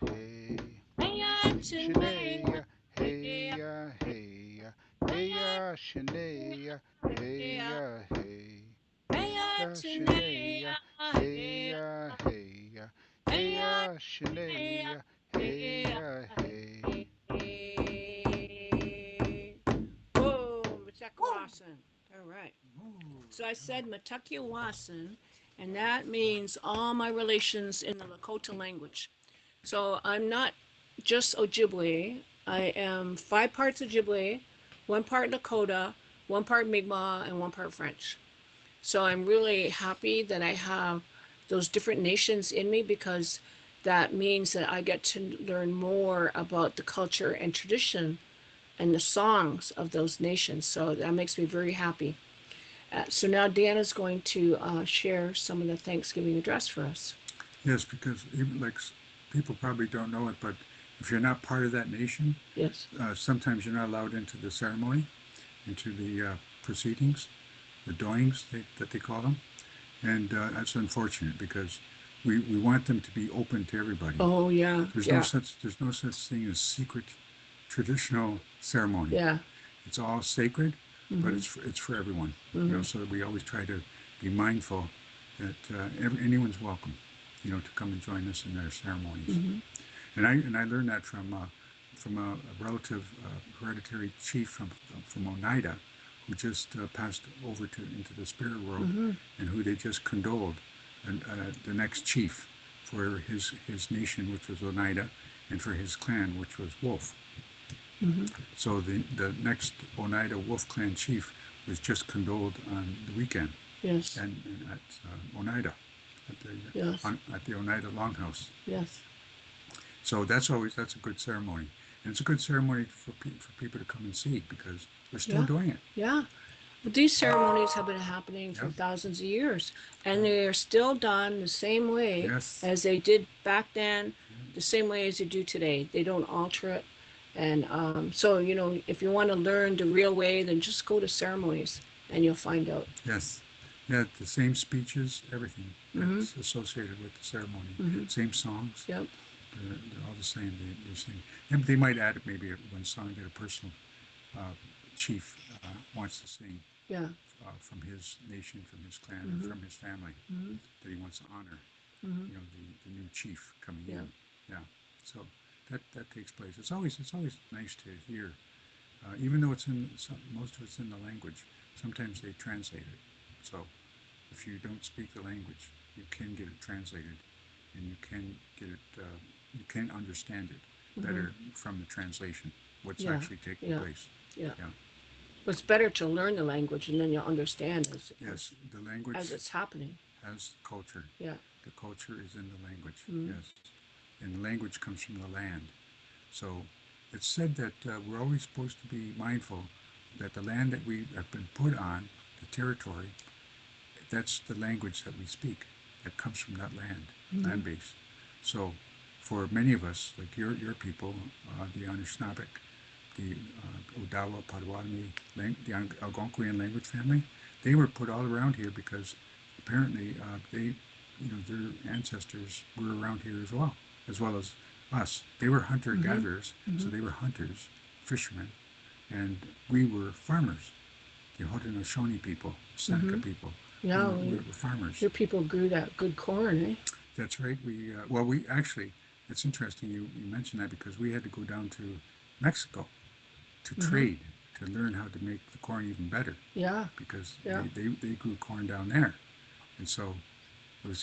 S4: hey.
S6: hey, Atenea,
S4: Shania, hey ya, hey ya, hey ya, Shania, hey ya, hey.
S6: hey,
S4: Ya,
S6: Atenea,
S4: Shania, hey ya, hey ya, hey ya, Shania, hey ya, hey.
S6: Whoa, Metakiwasin. All right. So I said Metakiwasin, and that means all my relations in the Lakota language. So I'm not just Ojibwe. I am 5 parts Ojibwe, 1 part Lakota, 1 part Mi'kmaq, and 1 part French. So I'm really happy that I have those different nations in me, because that means that I get to learn more about the culture and tradition and the songs of those nations. So that makes me very happy. So now Dan is going to share some of the Thanksgiving address for us.
S7: Yes, because even like people probably don't know it, but if you're not part of that nation,
S6: Yes.
S7: sometimes you're not allowed into the ceremony, into the proceedings, the doings that they call them, and that's unfortunate because we want them to be open to everybody.
S6: Oh yeah.
S7: There's
S6: yeah.
S7: no such thing as secret traditional ceremony.
S6: Yeah.
S7: It's all sacred, but
S6: Mhm.
S7: it's for everyone.
S6: Mhm.
S7: So we always try to be mindful that anyone's welcome, to come and join us in their ceremonies.
S6: Mhm.
S7: And I learned that from a relative hereditary chief from Oneida, who just passed over into the spirit world,
S6: Mm-hmm.
S7: and who they just condoled, the next chief for his nation, which was Oneida, and for his clan, which was Wolf.
S6: Mm-hmm.
S7: So the next Oneida Wolf clan chief was just condoled on the weekend,
S6: Yes.
S7: and at Oneida,
S6: Yes.
S7: at the Oneida Longhouse.
S6: Yes.
S7: So that's a good ceremony, and it's a good ceremony for people to come and see, because we're still
S6: Yeah.
S7: doing it.
S6: Yeah. But these ceremonies have been happening for
S7: Yep.
S6: thousands of years, and they are still done the same way
S7: Yes.
S6: as they did back then, the same way as they do today. They don't alter it. And so, if you want to learn the real way, then just go to ceremonies and you'll find out.
S7: Yes. Yeah, the same speeches, everything
S6: Mhm.
S7: that's associated with the ceremony.
S6: Mhm.
S7: Same songs.
S6: Yep.
S7: They're all the same. They sing. And they might add maybe one song that a personal chief wants to sing
S6: Yeah.
S7: from his nation, from his clan,
S6: Mhm.
S7: or from his family
S6: Mhm.
S7: that he wants to honor.
S6: Mhm.
S7: The new chief coming
S6: Yeah.
S7: in. Yeah. So that takes place. It's always nice to hear, even though most of it's in the language. Sometimes they translate it. So if you don't speak the language, you can get it translated, and you can get it. You can understand it better from the translation. What's
S6: Yeah.
S7: actually taking
S6: Yeah.
S7: place.
S6: Yeah.
S7: Yeah.
S6: But it's better to learn the language and then you'll understand
S7: Yes, the language
S6: as it's happening.
S7: has culture.
S6: Yeah.
S7: The culture is in the language.
S6: Mhm.
S7: Yes, and the language comes from the land. So it's said that we're always supposed to be mindful that the land that we have been put on, the territory, that's the language that we speak. That comes from that land base. So for many of us, like your people, the Anishinaabe, the Odawa, Potawatomi, the Algonquian language family, they were put all around here because apparently their ancestors were around here as well as us. They were hunter-gatherers, so they were hunters, fishermen, and we were farmers. The Haudenosaunee people, Seneca people,
S6: Yeah.
S7: we were farmers.
S6: Your people grew that good corn, eh?
S7: That's right. We actually, it's interesting you mentioned that, because we had to go down to Mexico to trade, to learn how to make the corn even better,
S6: Yeah.
S7: because
S6: Yeah.
S7: they grew corn down there. And so it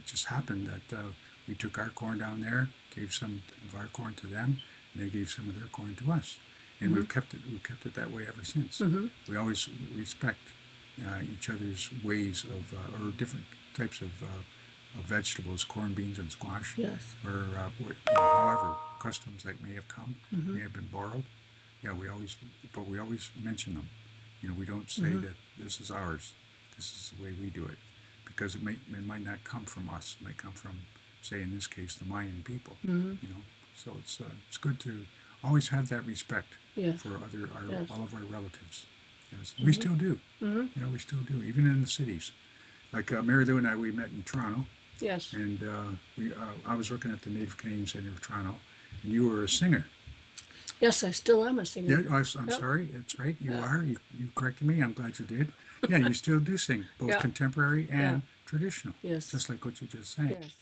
S7: just happened that we took our corn down there, gave some of our corn to them, and they gave some of their corn to us. And we've kept it that way ever since. We always respect each other's ways or different types of vegetables, corn, beans, and squash,
S6: Yes.
S7: or however customs that may have come, may have been borrowed. Yeah, we always mention them. We don't say that this is ours. This is the way we do it, because it might not come from us. It might come from, say, in this case, the Mayan people. So it's good to always have that respect
S6: Yes.
S7: for
S6: Yes.
S7: all of our relatives. Yes, we still do. We still do, even in the cities. Like Mary Lou and I, we met in Toronto,
S6: Yes.
S7: and I was working at the Native Canadian Center of Toronto, and you were a singer.
S6: Yes, I still am a singer.
S7: Yeah, I'm
S6: Yep.
S7: sorry. That's right. You
S6: Yeah.
S7: are. You corrected me. I'm glad you did. Yeah, you still do sing, both
S6: Yeah.
S7: contemporary and
S6: Yeah.
S7: traditional.
S6: Yes.
S7: Just like what you just sang.
S6: Yes.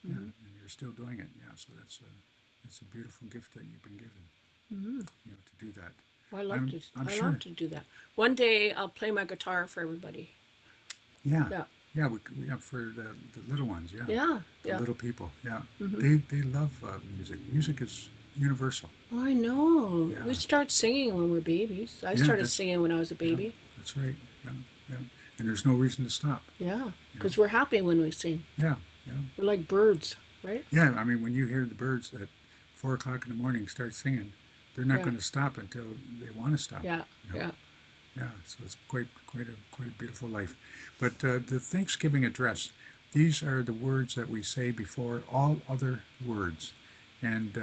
S7: Yeah, and you're still doing it. Yeah, so that's a beautiful gift that you've been given. To do that.
S6: Well, I
S7: I'm sure.
S6: love to do that. One day I'll play my guitar for everybody.
S7: Yeah.
S6: Yeah.
S7: Yeah, we have for the little ones. Yeah.
S6: Yeah.
S7: The
S6: Yeah.
S7: little people. Yeah.
S6: Mhm.
S7: They love music. Music is universal.
S6: Oh, I know.
S7: Yeah.
S6: We start singing when we're babies. I
S7: Yeah,
S6: started
S7: that's-
S6: singing when I was a
S7: Yeah,
S6: baby.
S7: that's right. Yeah. Yeah. And there's no reason to stop.
S6: Yeah. Because we're happy when we sing.
S7: Yeah. Yeah.
S6: We're like birds, right?
S7: Yeah, I mean, when you hear the birds at 4 o'clock in the morning start singing, they're not
S6: Yeah.
S7: going to stop until they want to stop.
S6: Yeah.
S7: you know?
S6: Yeah.
S7: Yeah, so it's quite a beautiful life. But the Thanksgiving address, these are the words that we say before all other words, and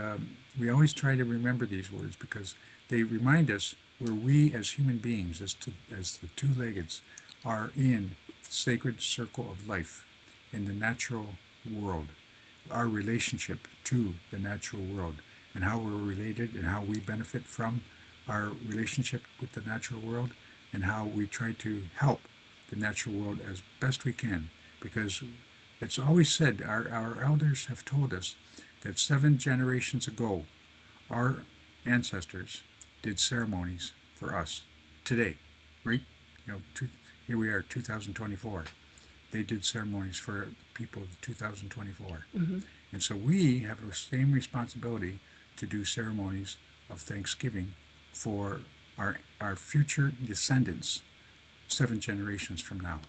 S7: we always try to remember these words because they remind us where we as human beings, as the two-leggeds, are in the sacred circle of life, in the natural world, our relationship to the natural world, and how we're related and how we benefit from our relationship with the natural world, and how we try to help the natural world as best we can. Because it's always said, our elders have told us that 7 generations ago, our ancestors did ceremonies for us. today, right? Here we are, 2024. They did ceremonies for people of 2024. And so we have the same responsibility to do ceremonies of Thanksgiving for our future descendants, 7 generations from now.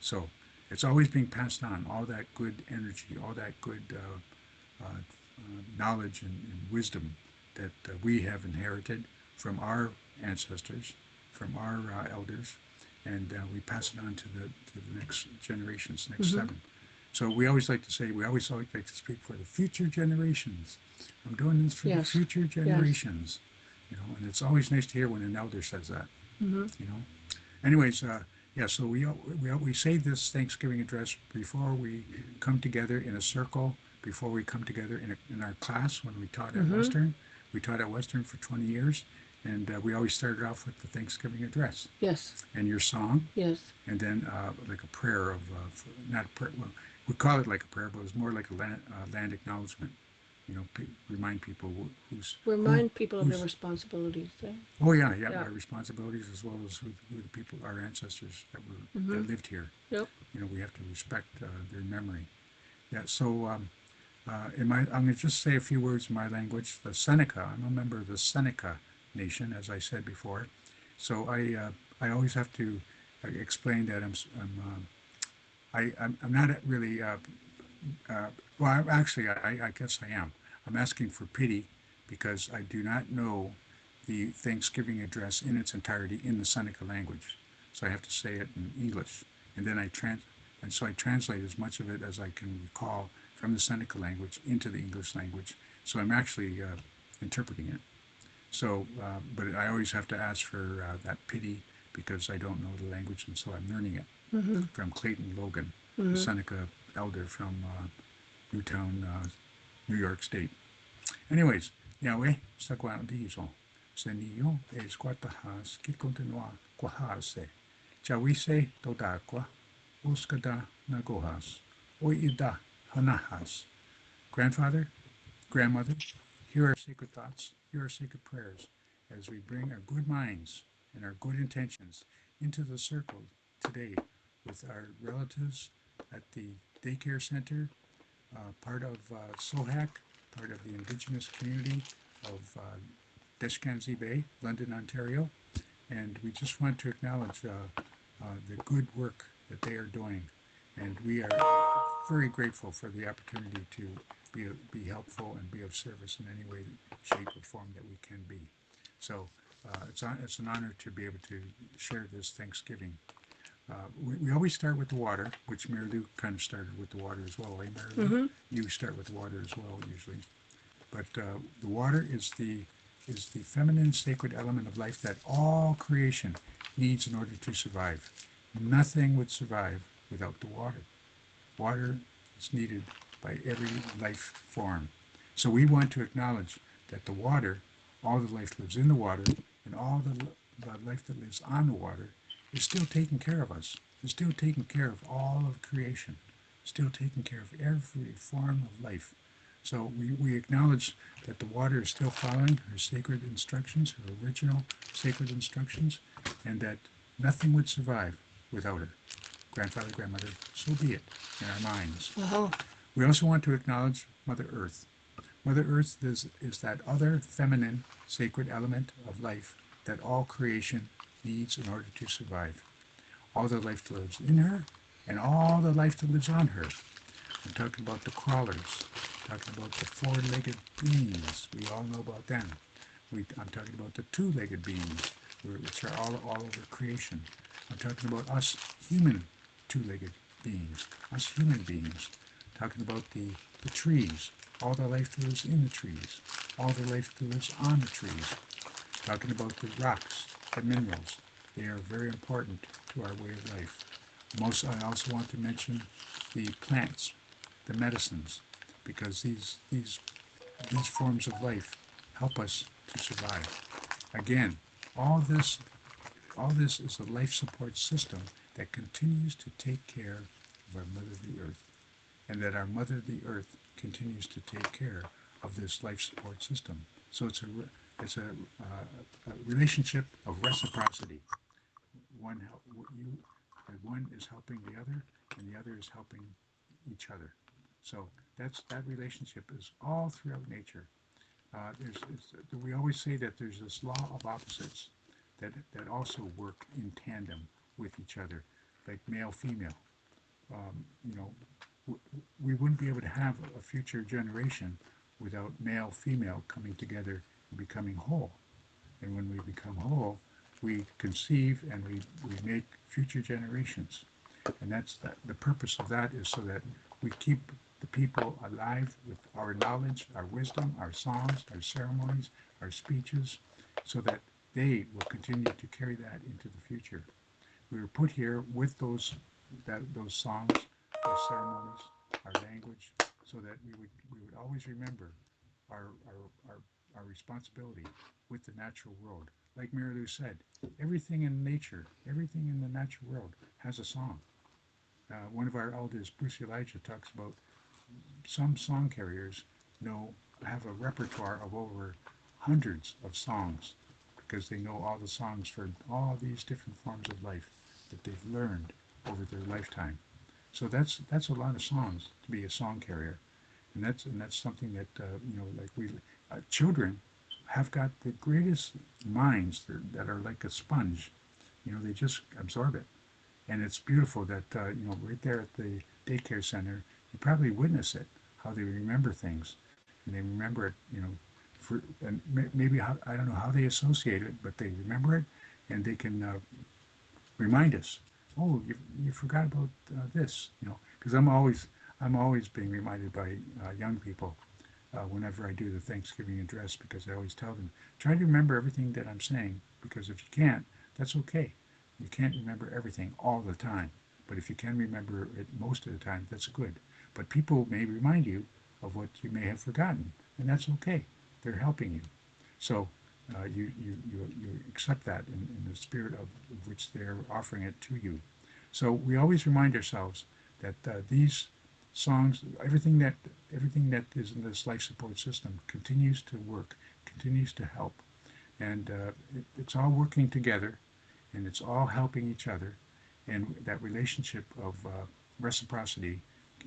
S7: So it's always being passed on, all that good energy, all that good knowledge and wisdom that we have inherited from our ancestors, from our elders, and we pass it on to the next generations, next 7. So we always like to say, we always like to speak for the future generations. I'm doing this for the
S6: Yes.
S7: future generations, and it's always nice to hear when an elder says that, Anyways, yeah, so we say this Thanksgiving address before we come together in a circle, before we come together in our class when we taught at Western. We taught at Western for 20 years, and we always started off with the Thanksgiving address
S6: Yes.
S7: and your song,
S6: Yes.
S7: and then like a prayer of, not a prayer, well, we call it like a prayer, but it's more like a land acknowledgement. Remind people
S6: Remind people of their
S7: who's-
S6: responsibilities.
S7: Oh yeah,
S6: Yeah.
S7: our responsibilities as well as who the people, our ancestors that lived here.
S6: Yep.
S7: We have to respect their memory. Yeah. So I'm going to just say a few words in my language. The Seneca. I'm a member of the Seneca Nation, as I said before. So I always have to explain that I'm not really. Well, actually, I guess I am. I'm asking for pity because I do not know the Thanksgiving address in its entirety in the Seneca language. So I have to say it in English, and then I translate as much of it as I can recall from the Seneca language into the English language. So I'm actually interpreting it. So, but I always have to ask for that pity because I don't know the language, and so I'm learning it from Clayton Logan, the Seneca elder from Newtown, New York State. Anyways, Yahweh, sa guandizo, senio es guatahas, que continua guahase, chawise dodaqua, uskada nagohas, oida hanahas. Grandfather, grandmother, hear our sacred thoughts, hear our sacred prayers, as we bring our good minds and our good intentions into the circle today with our relatives at the daycare center, part of SOHAC, part of the Indigenous community of Descansey Bay, London, Ontario. And we just want to acknowledge the good work that they are doing. And we are very grateful for the opportunity to be helpful and be of service in any way, shape, or form that we can be. So it's an honor to be able to share this Thanksgiving. We always start with the water, which Mary Lou kind of started with the water as well, right, Mary Lou? You start with the water as well, usually. But the water is the feminine sacred element of life that all creation needs in order to survive. Nothing would survive without the water. Water is needed by every life form. So we want to acknowledge that the water, all the life lives in the water, and all the life that lives on the water is still taking care of us, is still taking care of all of creation, still taking care of every form of life. So we acknowledge that the water is still following her sacred instructions, her original sacred instructions, and that nothing would survive without her. Grandfather, grandmother, so be it in our minds. We also want to acknowledge Mother Earth. Mother Earth is that other feminine sacred element of life that all creation needs in order to survive. All the life that lives in her and all the life that lives on her. I'm talking about the crawlers, talking about the four-legged beings. We all know about them. I'm talking about the two-legged beings, which are all over creation. I'm talking about us human two-legged beings, us human beings. Talking about the trees, all the life that lives in the trees, all the life that lives on the trees. Talking about the rocks, the minerals. They are very important to our way of life. I also want to mention the plants, the medicines, because these forms of life help us to survive. Again, all this is a life support system that continues to take care of our Mother the Earth, and that our Mother the Earth continues to take care of this life support system. So it's a relationship of reciprocity. One help you, one is helping the other, and the other is helping each other. So that relationship is all throughout nature. We always say that there's this law of opposites that also work in tandem with each other, like male female. You know, we wouldn't be able to have a future generation without male female coming together and becoming whole. And when we become whole, we conceive and we make future generations. And that's the purpose of that is so that we keep the people alive with our knowledge, our wisdom, our songs, our ceremonies, our speeches, so that they will continue to carry that into the future. We were put here with those songs, those ceremonies, our language, so that we would always remember our our, our responsibility with the natural world. Like Mary Lou said, everything in nature, everything in the natural world has a song. One of our elders, Bruce Elijah, talks about some song carriers have a repertoire of over hundreds of songs because they know all the songs for all these different forms of life that they've learned over their lifetime. So that's a lot of songs to be a song carrier, and that's something that like children have got the greatest minds that are like a sponge. They just absorb it, and it's beautiful that right there at the daycare center, you probably witness it, how they remember things, and they remember it, and maybe I don't know how they associate it, but they remember it, and they can remind us. Oh, you forgot about this, because I'm always being reminded by young people whenever I do the Thanksgiving address, because I always tell them, try to remember everything that I'm saying, because if you can't, that's okay. You can't remember everything all the time, but if you can remember it most of the time, that's good. But people may remind you of what you may have forgotten, and that's okay. They're helping you. So you accept that in the spirit of which they're offering it to you. So we always remind ourselves that these songs, everything that is in this life support system continues to work, continues to help, and it's all working together, and it's all helping each other, and that relationship of reciprocity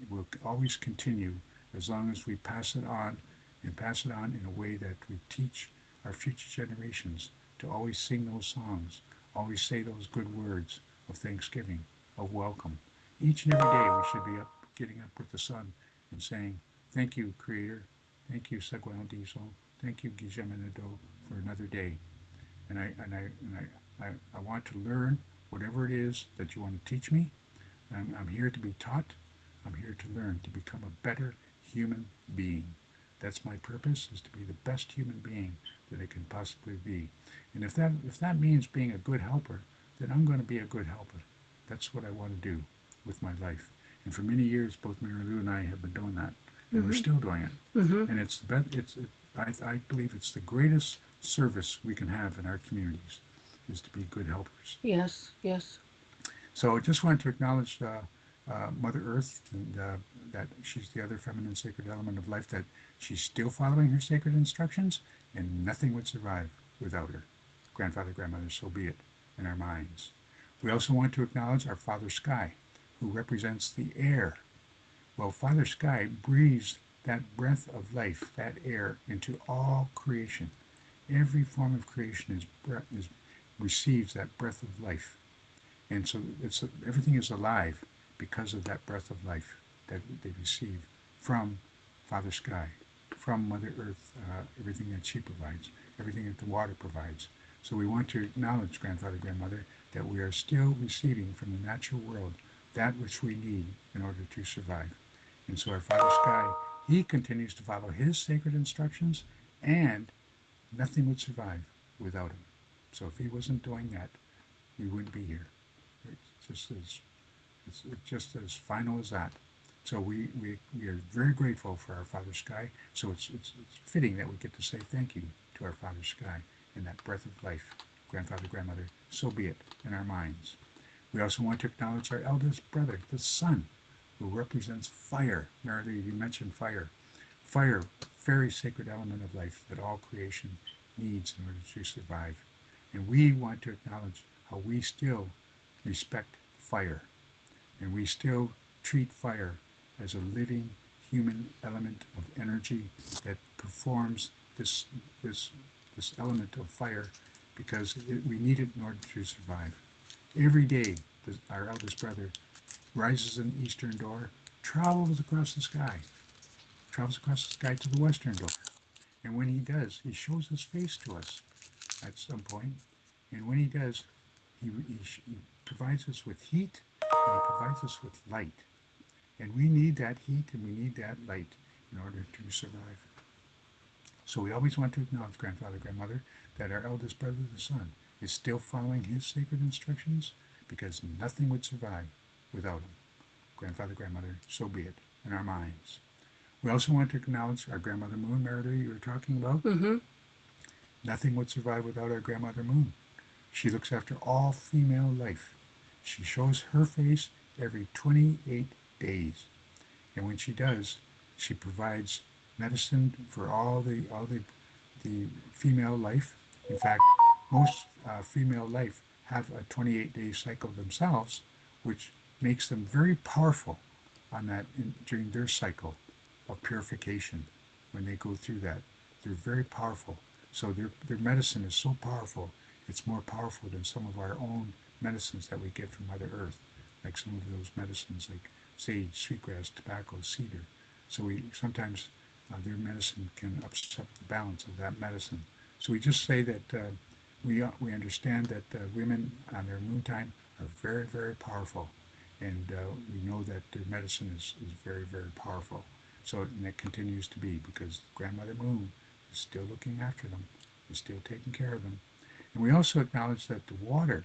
S7: will always continue as long as we pass it on, and pass it on in a way that we teach our future generations to always sing those songs, always say those good words of thanksgiving, of welcome. Each and every day we should be getting up with the sun and saying, thank you, Creator. Thank you, Sagwan Diso. Thank you, Gijemenado, for another day. And I want to learn whatever it is that you want to teach me. I'm here to be taught. I'm here to learn, to become a better human being. That's my purpose, is to be the best human being that I can possibly be. And if that means being a good helper, then I'm going to be a good helper. That's what I want to do with my life. And for many years, both Mary Lou and I have been doing that, and we're still doing it. And I believe it's the greatest service we can have in our communities, is to be good helpers.
S6: Yes, yes.
S7: So I just want to acknowledge Mother Earth, and that she's the other feminine sacred element of life, that she's still following her sacred instructions, and nothing would survive without her. Grandfather, grandmother, so be it, in our minds. We also want to acknowledge our Father Sky, who represents the air. Well, Father Sky breathes that breath of life, that air, into all creation. Every form of creation receives that breath of life. And so everything is alive because of that breath of life that they receive from Father Sky, from Mother Earth, everything that she provides, everything that the water provides. So we want to acknowledge, Grandfather, Grandmother, that we are still receiving from the natural world that which we need in order to survive. And so our Father Sky, he continues to follow his sacred instructions, and nothing would survive without him. So if he wasn't doing that, we wouldn't be here. It's just as final as that. So we are very grateful for our Father Sky. So it's fitting that we get to say thank you to our Father Sky and that breath of life. Grandfather, grandmother, so be it in our minds. We also want to acknowledge our eldest brother, the sun, who represents fire. Mary Lee, you mentioned fire. Fire, very sacred element of life that all creation needs in order to survive. And we want to acknowledge how we still respect fire, and we still treat fire as a living human element of energy that performs this this element of fire because we need it in order to survive. Every day, our eldest brother rises in the eastern door, travels across the sky, travels across the sky to the western door. And when he does, he shows his face to us at some point. And when he does, he provides us with heat and he provides us with light. And we need that heat and we need that light in order to survive. So we always want to acknowledge grandfather, grandmother, that our eldest brother, the sun, is still following his sacred instructions because nothing would survive without him. Grandfather, grandmother, so be it in our minds. We also want to acknowledge our grandmother moon, Meridia, you were talking about.
S6: Mm-hmm.
S7: Nothing would survive without our grandmother moon. She looks after all female life. She shows her face every 28 days. And when she does, she provides medicine for all the female life. In fact, most female life have a 28-day cycle themselves, which makes them very powerful on that during their cycle of purification. When they go through that, they're very powerful. So their medicine is so powerful, it's more powerful than some of our own medicines that we get from Mother Earth, like some of those medicines like sage, sweetgrass, tobacco, cedar. So we sometimes their medicine can upset the balance of that medicine. So we just say that we understand that women on their moon time are very, very powerful, and we know that their medicine is very, very powerful. So and it continues to be because Grandmother Moon is still looking after them, is still taking care of them. And we also acknowledge that the water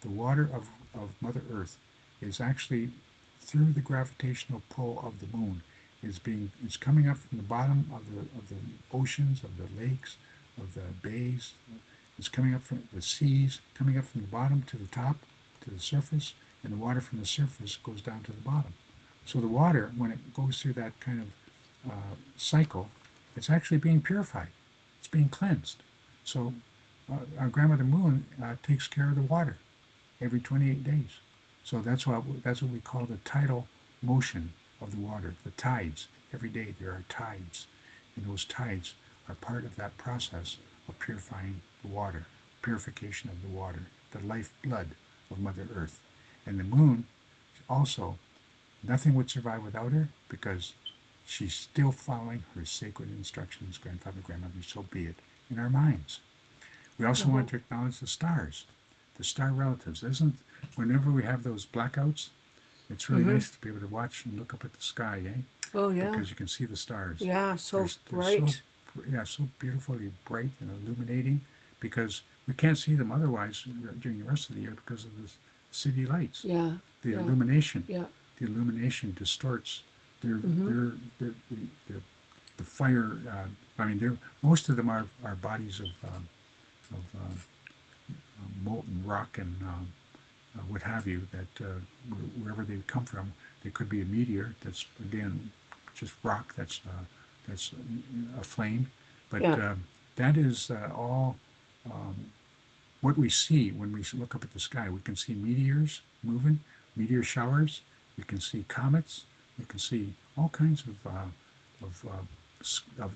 S7: of Mother Earth is actually through the gravitational pull of the moon is coming up from the bottom of the oceans, of the lakes, of the bays. It's coming up from the seas, coming up from the bottom to the top, to the surface, and the water from the surface goes down to the bottom. So the water, when it goes through that kind of cycle, it's actually being purified. It's being cleansed. So our grandmother moon takes care of the water every 28 days. So that's what we call the tidal motion of the water, the tides. Every day there are tides, and those tides are part of that process of purifying the water, purification of the water, the lifeblood of Mother Earth. And the moon also, nothing would survive without her because she's still following her sacred instructions, grandfather, grandmother, so be it, in our minds. We also want to acknowledge the stars, the star relatives. Whenever we have those blackouts, it's really nice to be able to watch and look up at the sky, eh?
S6: Oh, yeah.
S7: Because you can see the stars.
S6: Yeah, so
S7: They're
S6: bright.
S7: so beautifully bright and illuminating because we can't see them otherwise during the rest of the year because of the city lights.
S6: Yeah.
S7: The
S6: yeah.
S7: illumination.
S6: Yeah.
S7: The illumination distorts the fire. I mean, most of them are bodies of molten rock and what have you. That wherever they come from, they could be a meteor. That's again just rock. That's aflame. But
S6: Yeah.
S7: that is all what we see when we look up at the sky. We can see meteors moving, meteor showers. We can see comets. We can see all kinds of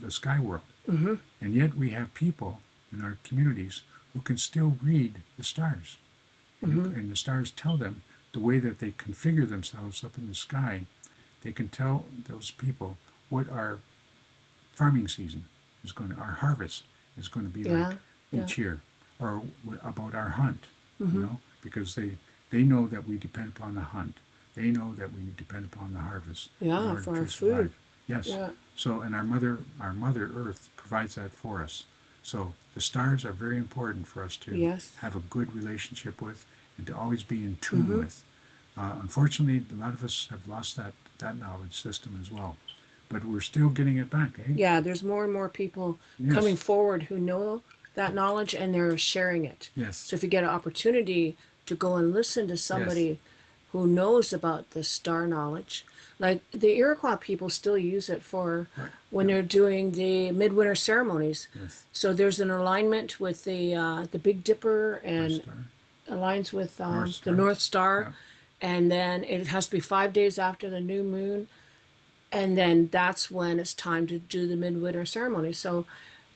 S7: the sky world.
S6: Mm-hmm.
S7: And yet we have people in our communities who can still read the stars. And the stars tell them the way that they configure themselves up in the sky. They can tell those people what our farming season is our harvest is going to be like each year, or about our hunt, because they know that we depend upon the hunt. They know that we depend upon the harvest. in
S6: Yeah,
S7: order
S6: for
S7: to
S6: our
S7: survive.
S6: food.
S7: Yes.
S6: Yeah.
S7: So, and our Mother Earth provides that for us. So the stars are very important for us to
S6: Yes.
S7: have a good relationship with and to always be in tune with. Unfortunately, a lot of us have lost that knowledge system as well, but we're still getting it back, eh?
S6: Yeah, there's more and more people
S7: Yes.
S6: coming forward who know that knowledge and they're sharing it.
S7: Yes.
S6: So if you get an opportunity to go and listen to somebody who knows about the star knowledge, Like the Iroquois people still use it for
S7: Right.
S6: when
S7: Yeah.
S6: they're doing the midwinter ceremonies.
S7: Yes.
S6: So there's an alignment with the Big Dipper
S7: North
S6: and
S7: Star.
S6: aligns with
S7: North
S6: the
S7: Star.
S6: North Star,
S7: Yeah.
S6: and then it has to be 5 days after the new moon, and then that's when it's time to do the midwinter ceremony. So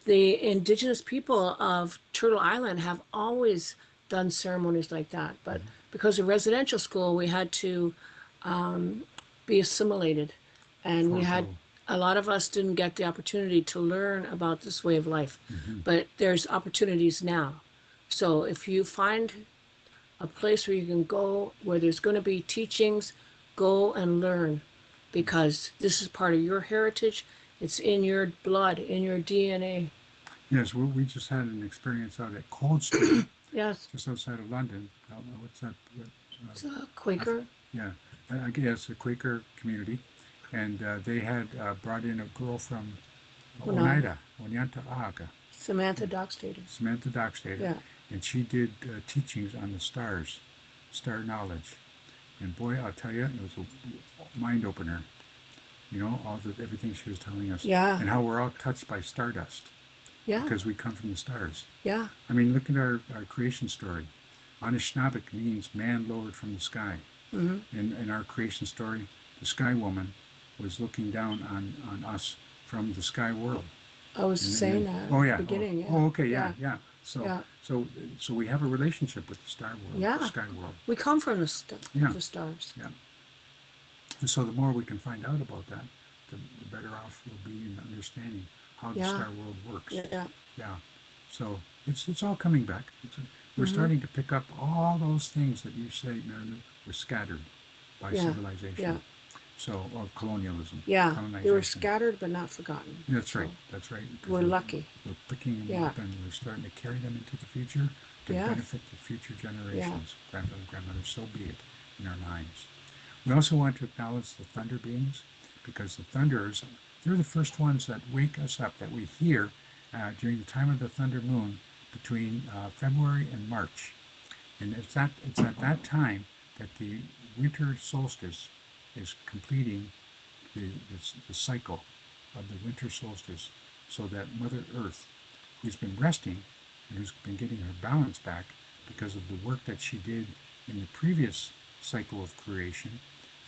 S6: the indigenous people of Turtle Island have always done ceremonies like that, but because of residential school, we had to um, be assimilated, and we had
S7: Forego.
S6: a lot of us didn't get the opportunity to learn about this way of life, but there's opportunities now. So if you find a place where you can go, where there's going to be teachings, go and learn, because this is part of your heritage. It's in your blood, in your DNA.
S7: Yes, we just had an experience out at Cold Street,
S6: Yes,
S7: just outside of London. What's that?
S6: it's a Quaker.
S7: Yeah, I guess a Quaker community, and they had brought in a girl from
S6: Oneida.
S7: Oneida, Aga,
S6: Samantha Dockstader.
S7: Samantha Dockstader,
S6: Yeah.
S7: and she did teachings on the stars, star knowledge, and boy, I'll tell you, it was a mind opener. You know, everything she was telling us,
S6: Yeah.
S7: and how we're all touched by stardust
S6: Yeah.
S7: because we come from the stars.
S6: Yeah.
S7: I mean, look at our creation story. Anishinaabe means man lowered from the sky.
S6: Hmm.
S7: In our creation story, the sky woman was looking down on us from the sky world.
S6: I was
S7: And
S6: saying
S7: then-
S6: that
S7: oh
S6: at
S7: yeah.
S6: the beginning.
S7: Oh,
S6: Yeah.
S7: okay. Yeah. So,
S6: Yeah.
S7: so we have a relationship with the star world,
S6: Yeah.
S7: the sky world.
S6: We come from
S7: Yeah.
S6: the stars.
S7: Yeah. And so the more we can find out about that, the better off we'll be in understanding how the
S6: Yeah.
S7: star world works.
S6: Yeah.
S7: Yeah. So it's all coming back. We're
S6: Mhm.
S7: starting to pick up all those things that you say, Mary, were scattered by
S6: Yeah.
S7: civilization.
S6: Yeah.
S7: So, or colonialism.
S6: Yeah. They were
S7: Colonization.
S6: scattered but not forgotten.
S7: That's
S6: So
S7: right. That's right. Because
S6: We're lucky.
S7: We're picking them
S6: Yeah.
S7: up and we're starting to carry them into the future to
S6: Yeah.
S7: benefit the future generations, grandfather, grandmother. So be it in our minds. We also want to acknowledge the thunder beings, because the thunders, they're the first ones that wake us up, that we hear during the time of the thunder moon between February and March. And it's at that time that the winter solstice is completing the cycle of the winter solstice, so that Mother Earth, who's been resting and who's been getting her balance back because of the work that she did in the previous cycle of creation,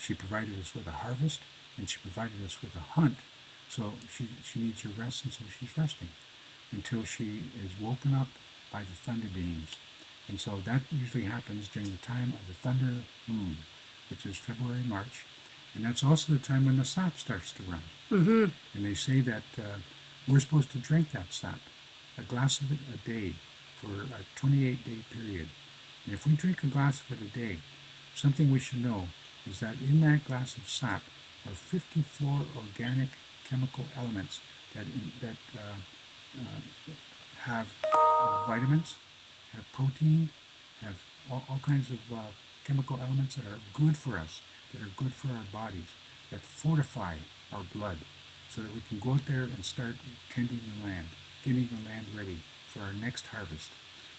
S7: she provided us with a harvest and she provided us with a hunt. So she needs her rest, and so she's resting until she is woken up by the thunder beings. And so that usually happens during the time of the thunder moon, which is February, March. And that's also the time when the sap starts to run.
S6: Mm-hmm.
S7: And they say that we're supposed to drink that sap, a glass of it a day for a 28-day period. And if we drink a glass of it a day, something we should know is that in that glass of sap are 54 organic chemical elements that have vitamins, have protein, have all kinds of chemical elements that are good for us, that are good for our bodies, that fortify our blood, so that we can go out there and start tending the land, getting the land ready for our next harvest,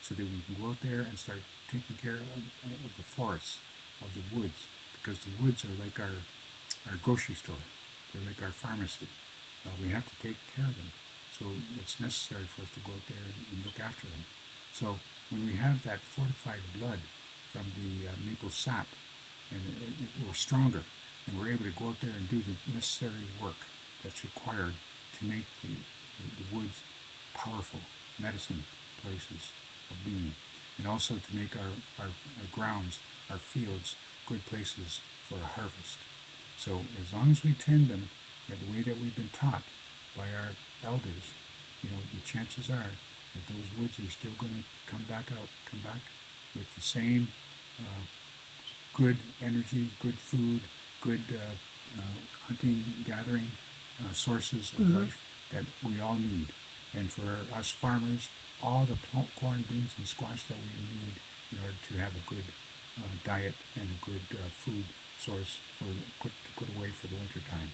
S7: so that we can go out there and start taking care of the forests, of the woods, because the woods are like our grocery store. They're like our pharmacy. We have to take care of them. So it's necessary for us to go out there and look after them. So when we have that fortified blood from the maple sap, and we're stronger, and we're able to go out there and do the necessary work that's required to make the woods powerful medicine places of being, and also to make our grounds, our fields, good places for a harvest. So as long as we tend them the way that we've been taught by our elders, the chances are that those woods are still going to come back with the same good energy, good food, good hunting, gathering sources of life that we all need. And for us farmers, all the corn, beans, and squash that we need in order to have a good diet and a good food source to put away for the winter time.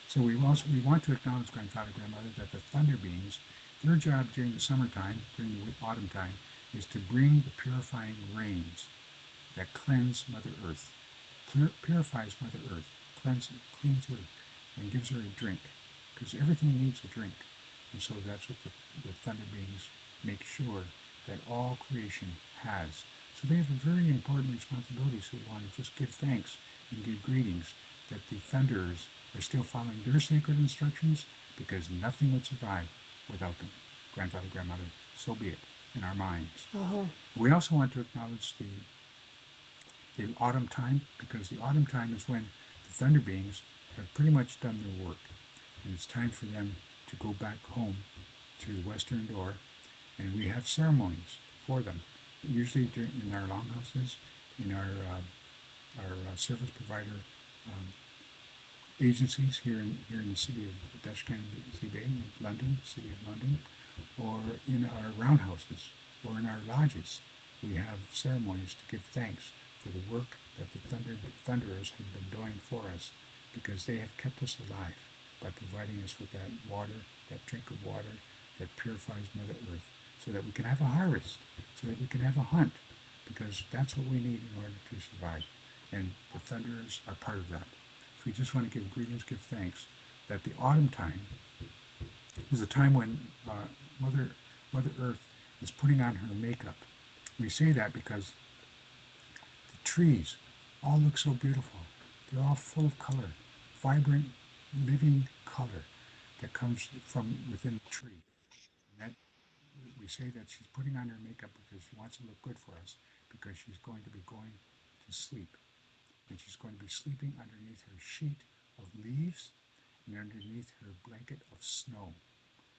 S7: So we want to acknowledge grandfather, grandmother, that the thunder beings, their job during the summertime, during the autumn time, is to bring the purifying rains that cleanse Mother Earth, purifies Mother Earth, cleans her, and gives her a drink, because everything needs a drink. And so that's what the thunder beings make sure that all creation has. So they have a very important responsibility. So we want to just give thanks and give greetings that the thunderers are still following their sacred instructions, because nothing would survive without them. Grandfather, grandmother, so be it in our minds. We also want to acknowledge the autumn time, because the autumn time is when the thunder beings have pretty much done their work, and it's time for them to go back home to the western door, and we have ceremonies for them, usually in our longhouses, in our service provider agencies here in the city of Dashcan Bay, London, city of London, or in our roundhouses, or in our lodges. We have ceremonies to give thanks for the work that the thunderers have been doing for us, because they have kept us alive by providing us with that water, that drink of water that purifies Mother Earth, so that we can have a harvest, so that we can have a hunt, because that's what we need in order to survive. And the thunderers are part of that. So we just want to give greetings, give thanks that the autumn time is a time when Mother Earth is putting on her makeup. We say that because the trees all look so beautiful. They're all full of color, vibrant, living color that comes from within the tree. And that we say that she's putting on her makeup because she wants to look good for us, because she's going to be going to sleep. And she's going to be sleeping underneath her sheet of leaves and underneath her blanket of snow.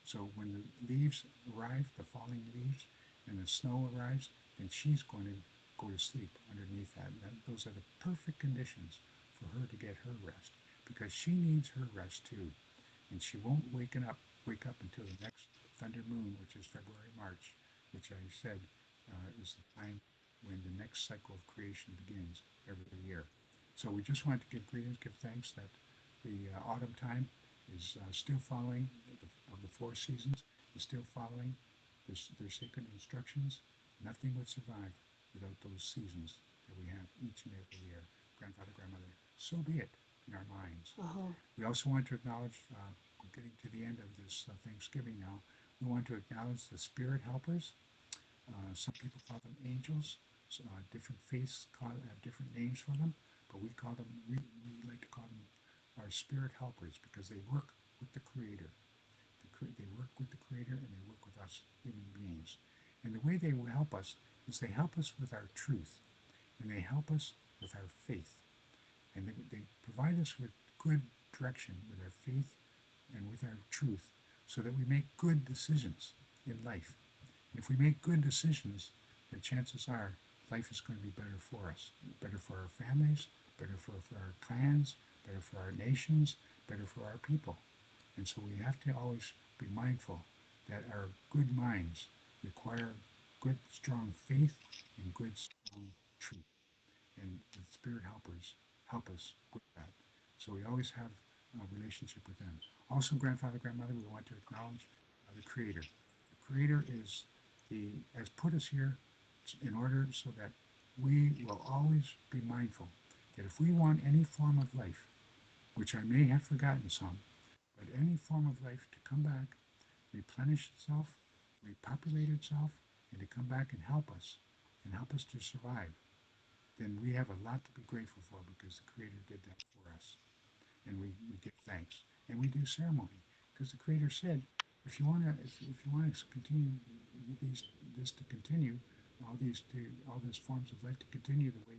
S7: So when the leaves arrive, the falling leaves, and the snow arrives, then she's going to go to sleep underneath that. And those are the perfect conditions for her to get her rest, because she needs her rest too. And she won't wake up until the next thunder moon, which is February, March, which I said is the time when the next cycle of creation begins every year. So we just want to give greetings, give thanks that the autumn time is still following of the four seasons, is still following their sacred instructions. Nothing would survive without those seasons that we have each and every year. Grandfather, grandmother, so be it in our minds. We also want to acknowledge, we're getting to the end of this Thanksgiving now, we want to acknowledge the spirit helpers. Some people call them angels. So, different faiths have different names for them, but we like to call them our spirit helpers, because they work with the Creator. They work with the Creator, and they work with us human beings. And the way they will help us is they help us with our truth, and they help us with our faith. And they provide us with good direction with our faith and with our truth, so that we make good decisions in life. If we make good decisions, the chances are life is going to be better for us, better for our families, better for our clans, better for our nations, better for our people. And so we have to always be mindful that our good minds require good, strong faith and good, strong truth. And the spirit helpers help us with that. So we always have a relationship with them. Also, grandfather, grandmother, we want to acknowledge the Creator. The Creator has put us here in order so that we will always be mindful that if we want any form of life, which I may have forgotten some, but any form of life to come back, replenish itself, repopulate itself, and to come back and help us to survive, then we have a lot to be grateful for, because the Creator did that for us. And we give thanks. And we do ceremony, because the Creator said, if you want to continue this to continue, all these forms of life to continue the way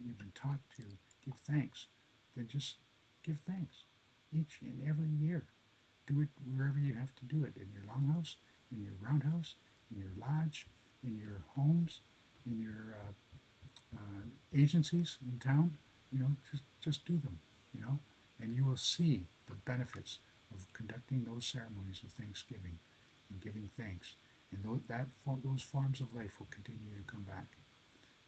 S7: you've been taught to give thanks, then just give thanks each and every year. Do it wherever you have to do it, in your longhouse, in your roundhouse, in your lodge, in your homes, in your agencies in town. Just do them, and you will see the benefits of conducting those ceremonies of Thanksgiving and giving thanks. And those forms of life will continue to come back.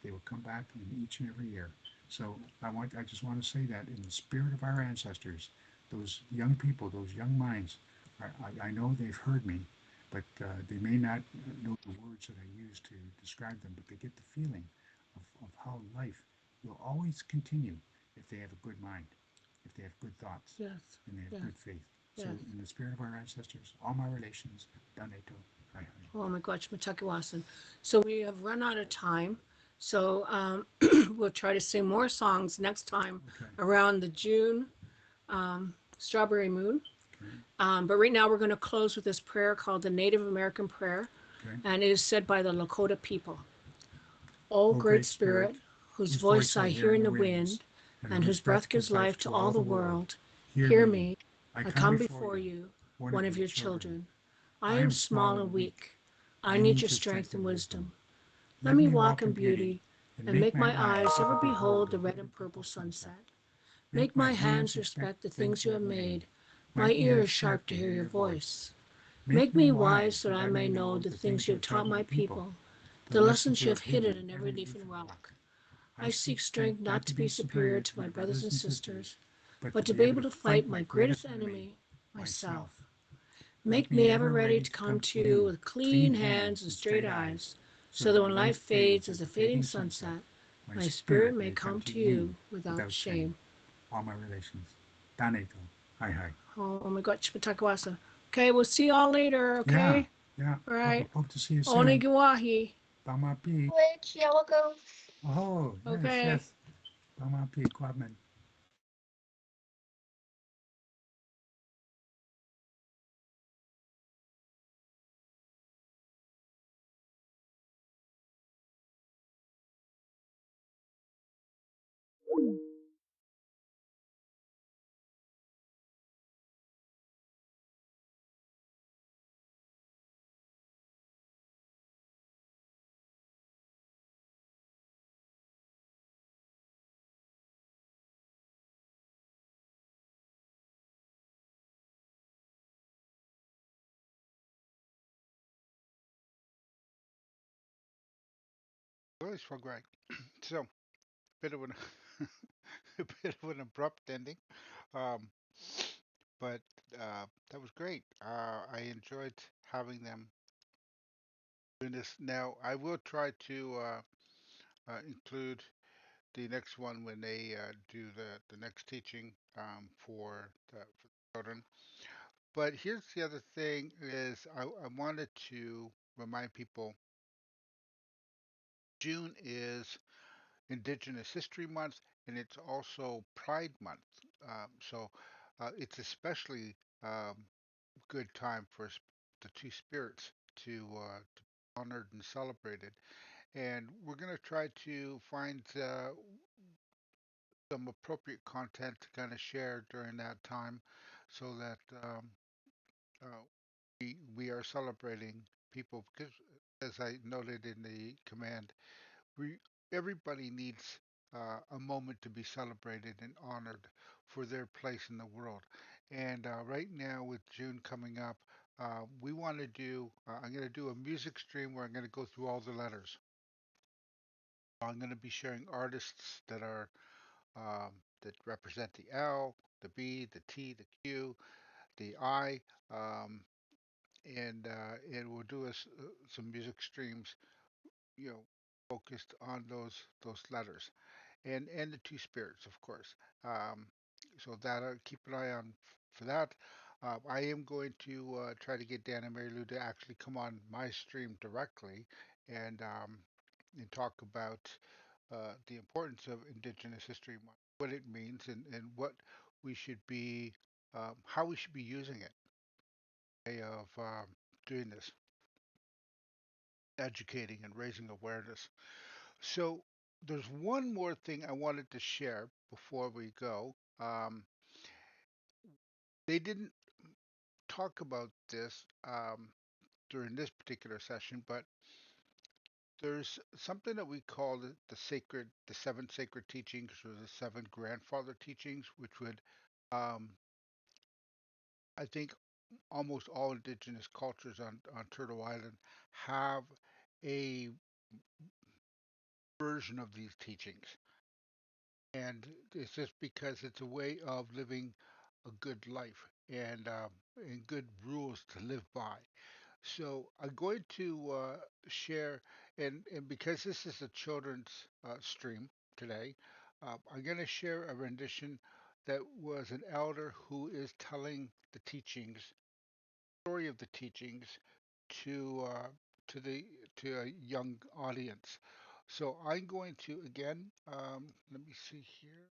S7: They will come back in each and every year. So I just want to say that in the spirit of our ancestors, those young people, those young minds, I know they've heard me, but they may not know the words that I use to describe them, but they get the feeling of how life will always continue if they have a good mind. if they have good thoughts
S6: Yes.
S7: and they have
S6: Yes.
S7: good faith. So,
S6: Yes.
S7: in the spirit of our ancestors, all my relations, Daneto, hi hi.
S6: Oh my gosh, Matakiwasan. So we have run out of time. So we'll try to sing more songs next time
S7: Okay,
S6: around the June Strawberry Moon.
S7: okay,
S6: But right now we're going to close with this prayer called the Native American Prayer,
S7: okay.
S6: and it is said by the Lakota people. O
S7: O
S6: Great
S7: Great
S6: Spirit,
S7: Spirit,
S6: whose
S7: whose
S6: voice
S7: voice
S6: I
S7: I
S6: hear
S7: hear
S6: in
S7: in
S6: the
S7: the winds,
S6: wind,
S7: and
S6: and
S7: whose
S6: whose breath
S7: breath
S6: gives
S7: gives life
S6: life to
S7: to
S6: all
S7: all
S6: the
S7: the world,
S6: world,
S7: hear
S6: hear
S7: me.
S6: me.
S7: I
S6: I
S7: come
S6: come
S7: before
S6: before
S7: you,
S6: you,
S7: one
S6: one
S7: of
S6: of
S7: your
S6: your
S7: children.
S6: children. I
S7: I
S6: am
S7: am
S6: small
S7: small
S6: and
S7: and weak.
S6: weak. I
S7: I
S6: need
S7: need
S6: your
S7: your
S6: strength
S7: strength
S6: and
S7: and wisdom.
S6: wisdom. Let
S7: Let
S6: me
S7: me
S6: walk
S7: walk
S6: in
S7: in beauty,
S6: beauty
S7: and
S6: and
S7: make
S6: make
S7: my
S6: my eyes
S7: eyes
S6: ever
S7: ever
S6: behold
S7: behold
S6: the
S7: the
S6: red
S7: red
S6: and
S7: and
S6: purple
S7: purple sunset.
S6: sunset.
S7: Make
S6: Make
S7: my
S6: my
S7: hands
S6: hands
S7: respect
S6: respect
S7: the
S6: the things
S7: things
S6: you
S7: you
S6: have
S7: have made,
S6: made,
S7: my
S6: my
S7: ears
S6: ears sharp
S7: sharp
S6: to
S7: to
S6: hear
S7: hear
S6: your
S7: your voice.
S6: voice.
S7: Make
S6: Make
S7: me
S6: me wise
S7: wise
S6: that
S7: that
S6: I
S7: I
S6: may
S7: may
S6: know
S7: know
S6: the
S7: the
S6: things
S7: things
S6: you
S7: you
S6: have
S7: have
S6: taught
S7: taught
S6: my
S7: my people,
S6: people,
S7: the
S6: the
S7: lessons
S6: lessons
S7: you
S6: you
S7: have
S6: have hidden
S7: hidden
S6: in
S7: in
S6: every
S7: every
S6: leaf
S7: leaf
S6: and
S7: and
S6: rock.
S7: rock.
S6: I
S7: I
S6: seek
S7: seek
S6: strength
S7: strength
S6: not
S7: not
S6: to
S7: to
S6: be
S7: be
S6: superior
S7: superior
S6: to
S7: to
S6: my
S7: my
S6: brothers
S7: brothers
S6: and
S7: and sisters,
S6: sisters,
S7: but
S6: but
S7: to
S6: to
S7: be
S6: be
S7: able
S6: able
S7: to
S6: to
S7: fight
S6: fight
S7: my
S6: my
S7: greatest
S6: greatest
S7: enemy,
S6: enemy,
S7: myself.
S6: myself.
S7: Make
S6: Make
S7: me
S6: me
S7: ever
S6: ever ready
S7: ready
S6: to
S7: to
S6: come
S7: come
S6: to
S7: to
S6: you
S7: you
S6: with
S7: with clean
S6: clean hands
S7: hands
S6: and
S7: and
S6: straight
S7: straight eyes,
S6: eyes,
S7: so
S6: so
S7: that
S6: that
S7: when
S6: when life
S7: life
S6: fades
S7: fades
S6: as
S7: as
S6: a
S7: the
S6: fading
S7: fading sunset,
S6: sunset,
S7: my
S6: my spirit
S7: spirit
S6: may
S7: may come
S6: come
S7: to
S6: to you
S7: you
S6: without
S7: without shame.
S6: shame.
S7: All my relations. Daneto. Hi hi.
S6: Oh my God, Chipatakwasa. Okay, we'll see y'all later,
S7: Yeah,
S6: okay?
S7: yeah.
S6: All right.
S7: Hope to see you soon.
S6: Onigiwahi.
S7: Tamapi.
S5: Which, yeah, we'll go.
S7: Oh, yes,
S6: Okay.
S7: yes. Tamapi, Quadman.
S4: Well, it's for Greg. So, bit of an a bit of an abrupt ending, um, but that was great. I enjoyed having them doing this. Now, I will try to include the next one when they do the next teaching for the children. But here's the other thing: is I wanted to remind people June is Indigenous History Month, and it's also Pride Month. It's especially um, good time for the two spirits to be honored and celebrated. And we're going to try to find some appropriate content to kind of share during that time, so that uh, we are celebrating people because, as I noted in the command, we everybody needs a moment to be celebrated and honored for their place in the world. And right now, with June coming up, we want to do. I'm going to do a music stream where I'm going to go through all the letters. I'm going to be sharing artists that represent the L, the B, the T, the Q, the I, um, and we'll do some music streams, you know, focused on those letters. And the two spirits, of course. Um, so that keep an eye on for that. I am going to try to get Dan and Mary Lou to actually come on my stream directly and um, and talk about the importance of Indigenous History Month, what it means, and what we should be, how we should be using it. Way of doing this, educating and raising awareness. So there's one more thing I wanted to share before we go. They didn't talk about this during this particular session, but there's something that we call the seven sacred teachings or the seven grandfather teachings, which would, um, I think, almost all indigenous cultures on Turtle Island have a version of these teachings. And it's just because it's a way of living a good life and good rules to live by. So I'm going to share, and because this is a children's stream today, I'm going to share a rendition that was an elder who is telling the teachings, story of the teachings to to the to a young audience. So I'm going to again, let me see here,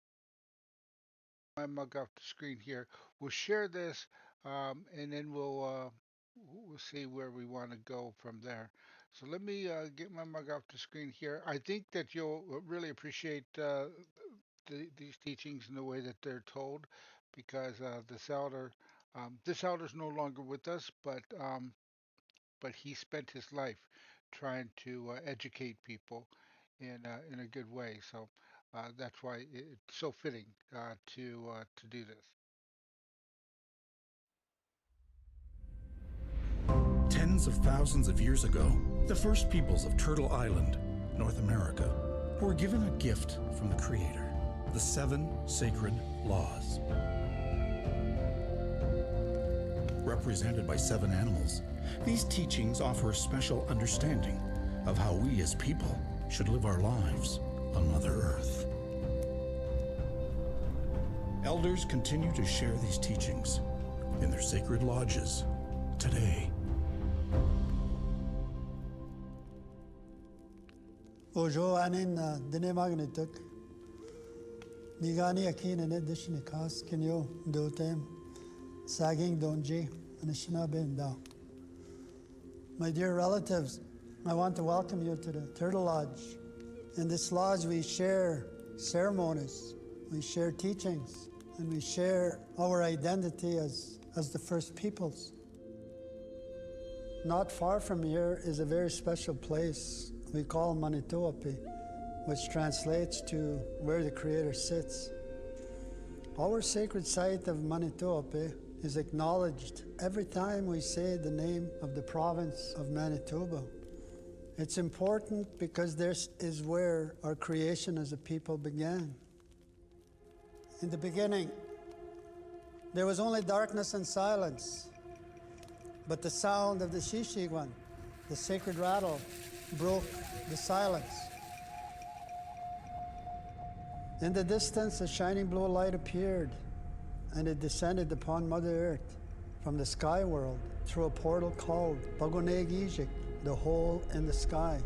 S4: my mug off the screen here. We'll share this, and then we'll see where we want to go from there. So let me get my mug off the screen here. I think that you'll really appreciate these teachings and the way that they're told, because this elder's no longer with us, but he spent his life trying to educate people in a good way. So that's why it's so fitting to do this.
S8: Tens of thousands of years ago, the first peoples of Turtle Island, North America, were given a gift from the Creator, the 7 sacred laws. Represented by 7 animals, these teachings offer a special understanding of how we as people should live our lives on Mother Earth. Elders continue to share these teachings in their sacred lodges today.
S9: Ojo anin dine magnetuk. Nigani akin ane dishnikas kinyo dotem sagging donji anishina benda. My dear relatives, I want to welcome you to the Turtle Lodge. In this lodge we share ceremonies, we share teachings, and we share our identity as the first peoples. Not far from here is a very special place we call Manitowopi, which translates to where the Creator sits. Our sacred site of Manitowopi is acknowledged every time we say the name of the province of Manitoba. It's important because this is where our creation as a people began. In the beginning, there was only darkness and silence, but the sound of the Shishigwan, the sacred rattle, broke the silence. In the distance, a shining blue light appeared, and it descended upon Mother Earth from the sky world through a portal called Pagonegijik, the hole in the sky.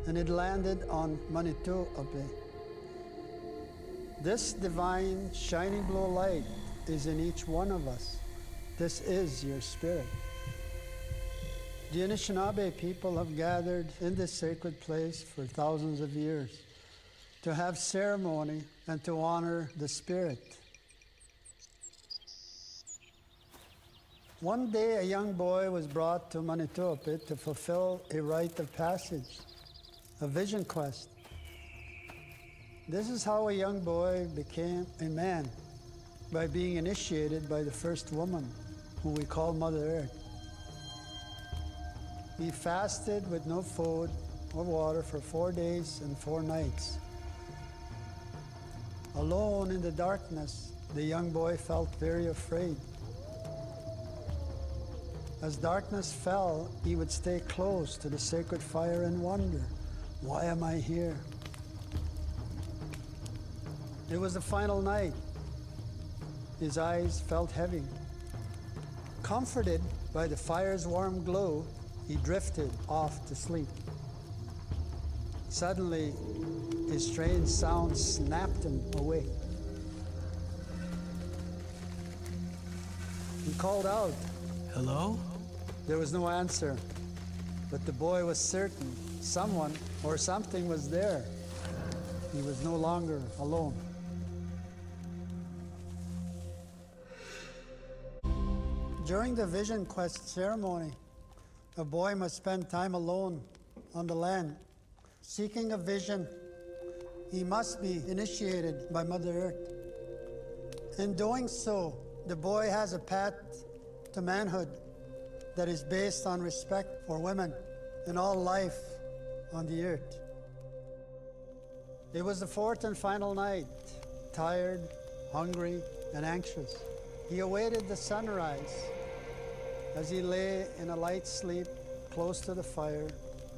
S9: And it landed on Manitowopi. This divine shining blue light is in each one of us. This is your spirit. The Anishinaabe people have gathered in this sacred place for thousands of years to have ceremony and to honor the spirit. One day, a young boy was brought to Manitowopi to fulfill a rite of passage, a vision quest. This is how a young boy became a man, by being initiated by the first woman, who we call Mother Earth. He fasted with no food or water for 4 days and 4 nights. Alone in the darkness, the young boy felt very afraid. As darkness fell, he would stay close to the sacred fire and wonder, why am I here? It was the final night. His eyes felt heavy. Comforted by the fire's warm glow, he drifted off to sleep. Suddenly, a strange sound snapped him awake. He called out, "Hello?" There was no answer, but the boy was certain someone or something was there. He was no longer alone. During the vision quest ceremony, a boy must spend time alone on the land. Seeking a vision, he must be initiated by Mother Earth. In doing so, the boy has a path to manhood that is based on respect for women and all life on the earth. It was the 4th and final night. Tired, hungry, and anxious, he awaited the sunrise. As he lay in a light sleep close to the fire,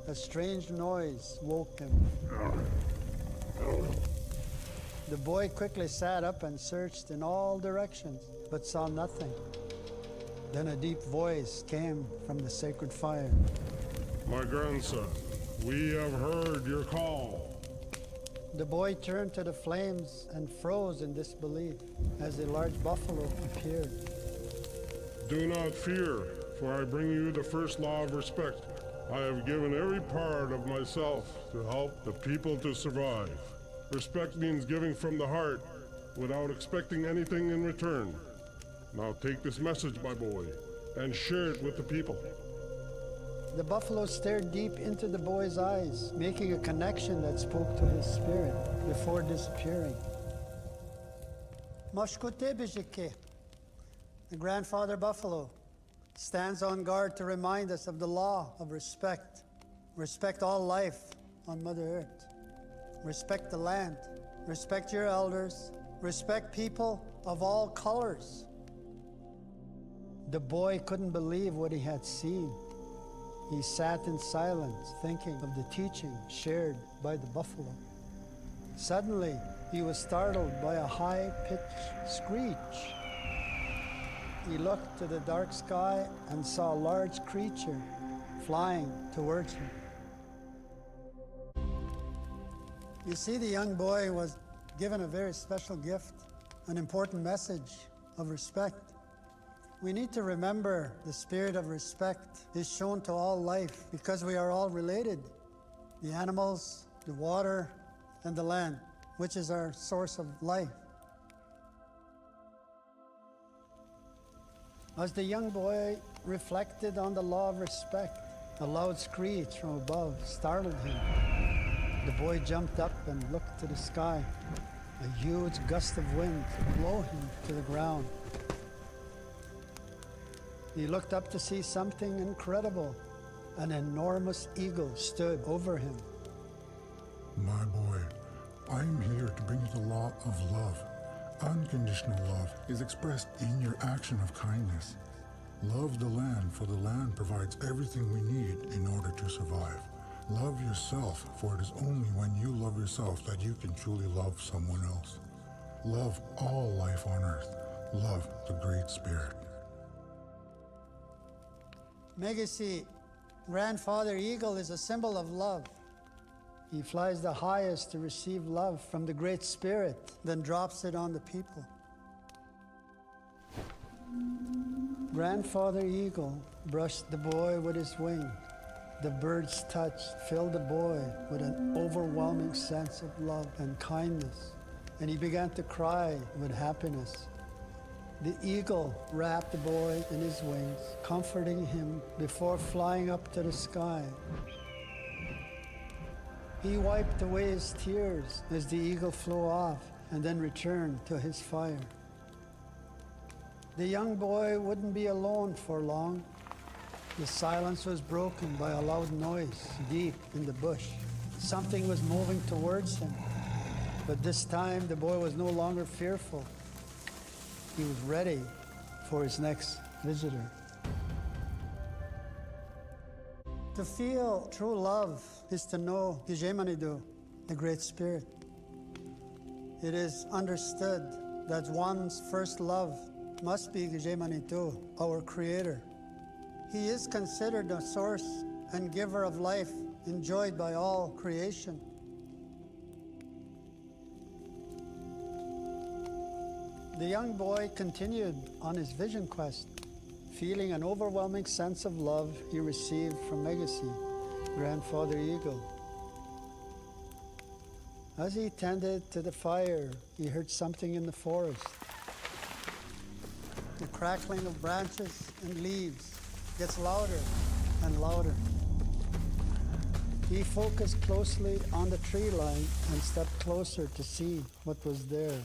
S9: a strange noise woke him. The boy quickly sat up and searched in all directions, but saw nothing. Then a deep voice came from the sacred fire.
S10: My grandson, we have heard your call.
S9: The boy turned to the flames and froze in disbelief as a large buffalo appeared.
S10: Do not fear, for I bring you the first law of respect. I have given every part of myself to help the people to survive. Respect means giving from the heart without expecting anything in return. Now take this message, my boy, and share it with the people.
S9: The buffalo stared deep into the boy's eyes, making a connection that spoke to his spirit before disappearing. Mashkote Bijike, the grandfather buffalo, stands on guard to remind us of the law of respect. Respect all life on Mother Earth. Respect the land. Respect your elders. Respect people of all colors. The boy couldn't believe what he had seen. He sat in silence, thinking of the teaching shared by the buffalo. Suddenly, he was startled by a high-pitched screech. He looked to the dark sky and saw a large creature flying towards him. You see, the young boy was given a very special gift, an important message of respect. We need to remember the spirit of respect is shown to all life because we are all related. The animals, the water, and the land, which is our source of life. As the young boy reflected on the law of respect, a loud screech from above startled him. The boy jumped up and looked to the sky. A huge gust of wind blew him to the ground. He looked up to see something incredible. An enormous eagle stood over him.
S8: My boy, I am here to bring you the law of love. Unconditional love is expressed in your action of kindness. Love the land, for the land provides everything we need in order to survive. Love yourself, for it is only when you love yourself that you can truly love someone else. Love all life on earth. Love the Great Spirit.
S9: Megasi, Grandfather Eagle is a symbol of love. He flies the highest to receive love from the Great Spirit, then drops it on the people. Grandfather Eagle brushed the boy with his wing. The bird's touch filled the boy with an overwhelming sense of love and kindness, and he began to cry with happiness. The eagle wrapped the boy in his wings, comforting him before flying up to the sky. He wiped away his tears as the eagle flew off and then returned to his fire. The young boy wouldn't be alone for long. The silence was broken by a loud noise deep in the bush. Something was moving towards him, but this time the boy was no longer fearful. He was ready for his next visitor. To feel true love is to know Gijemanidu, the Great Spirit. It is understood that one's first love must be Gijemanidu, our Creator. He is considered the source and giver of life, enjoyed by all creation. The young boy continued on his vision quest, feeling an overwhelming sense of love he received from Megasi, Grandfather Eagle. As he tended to the fire, he heard something in the forest. The crackling of branches and leaves gets louder and louder. He focused closely on the tree line and stepped closer to see what was there.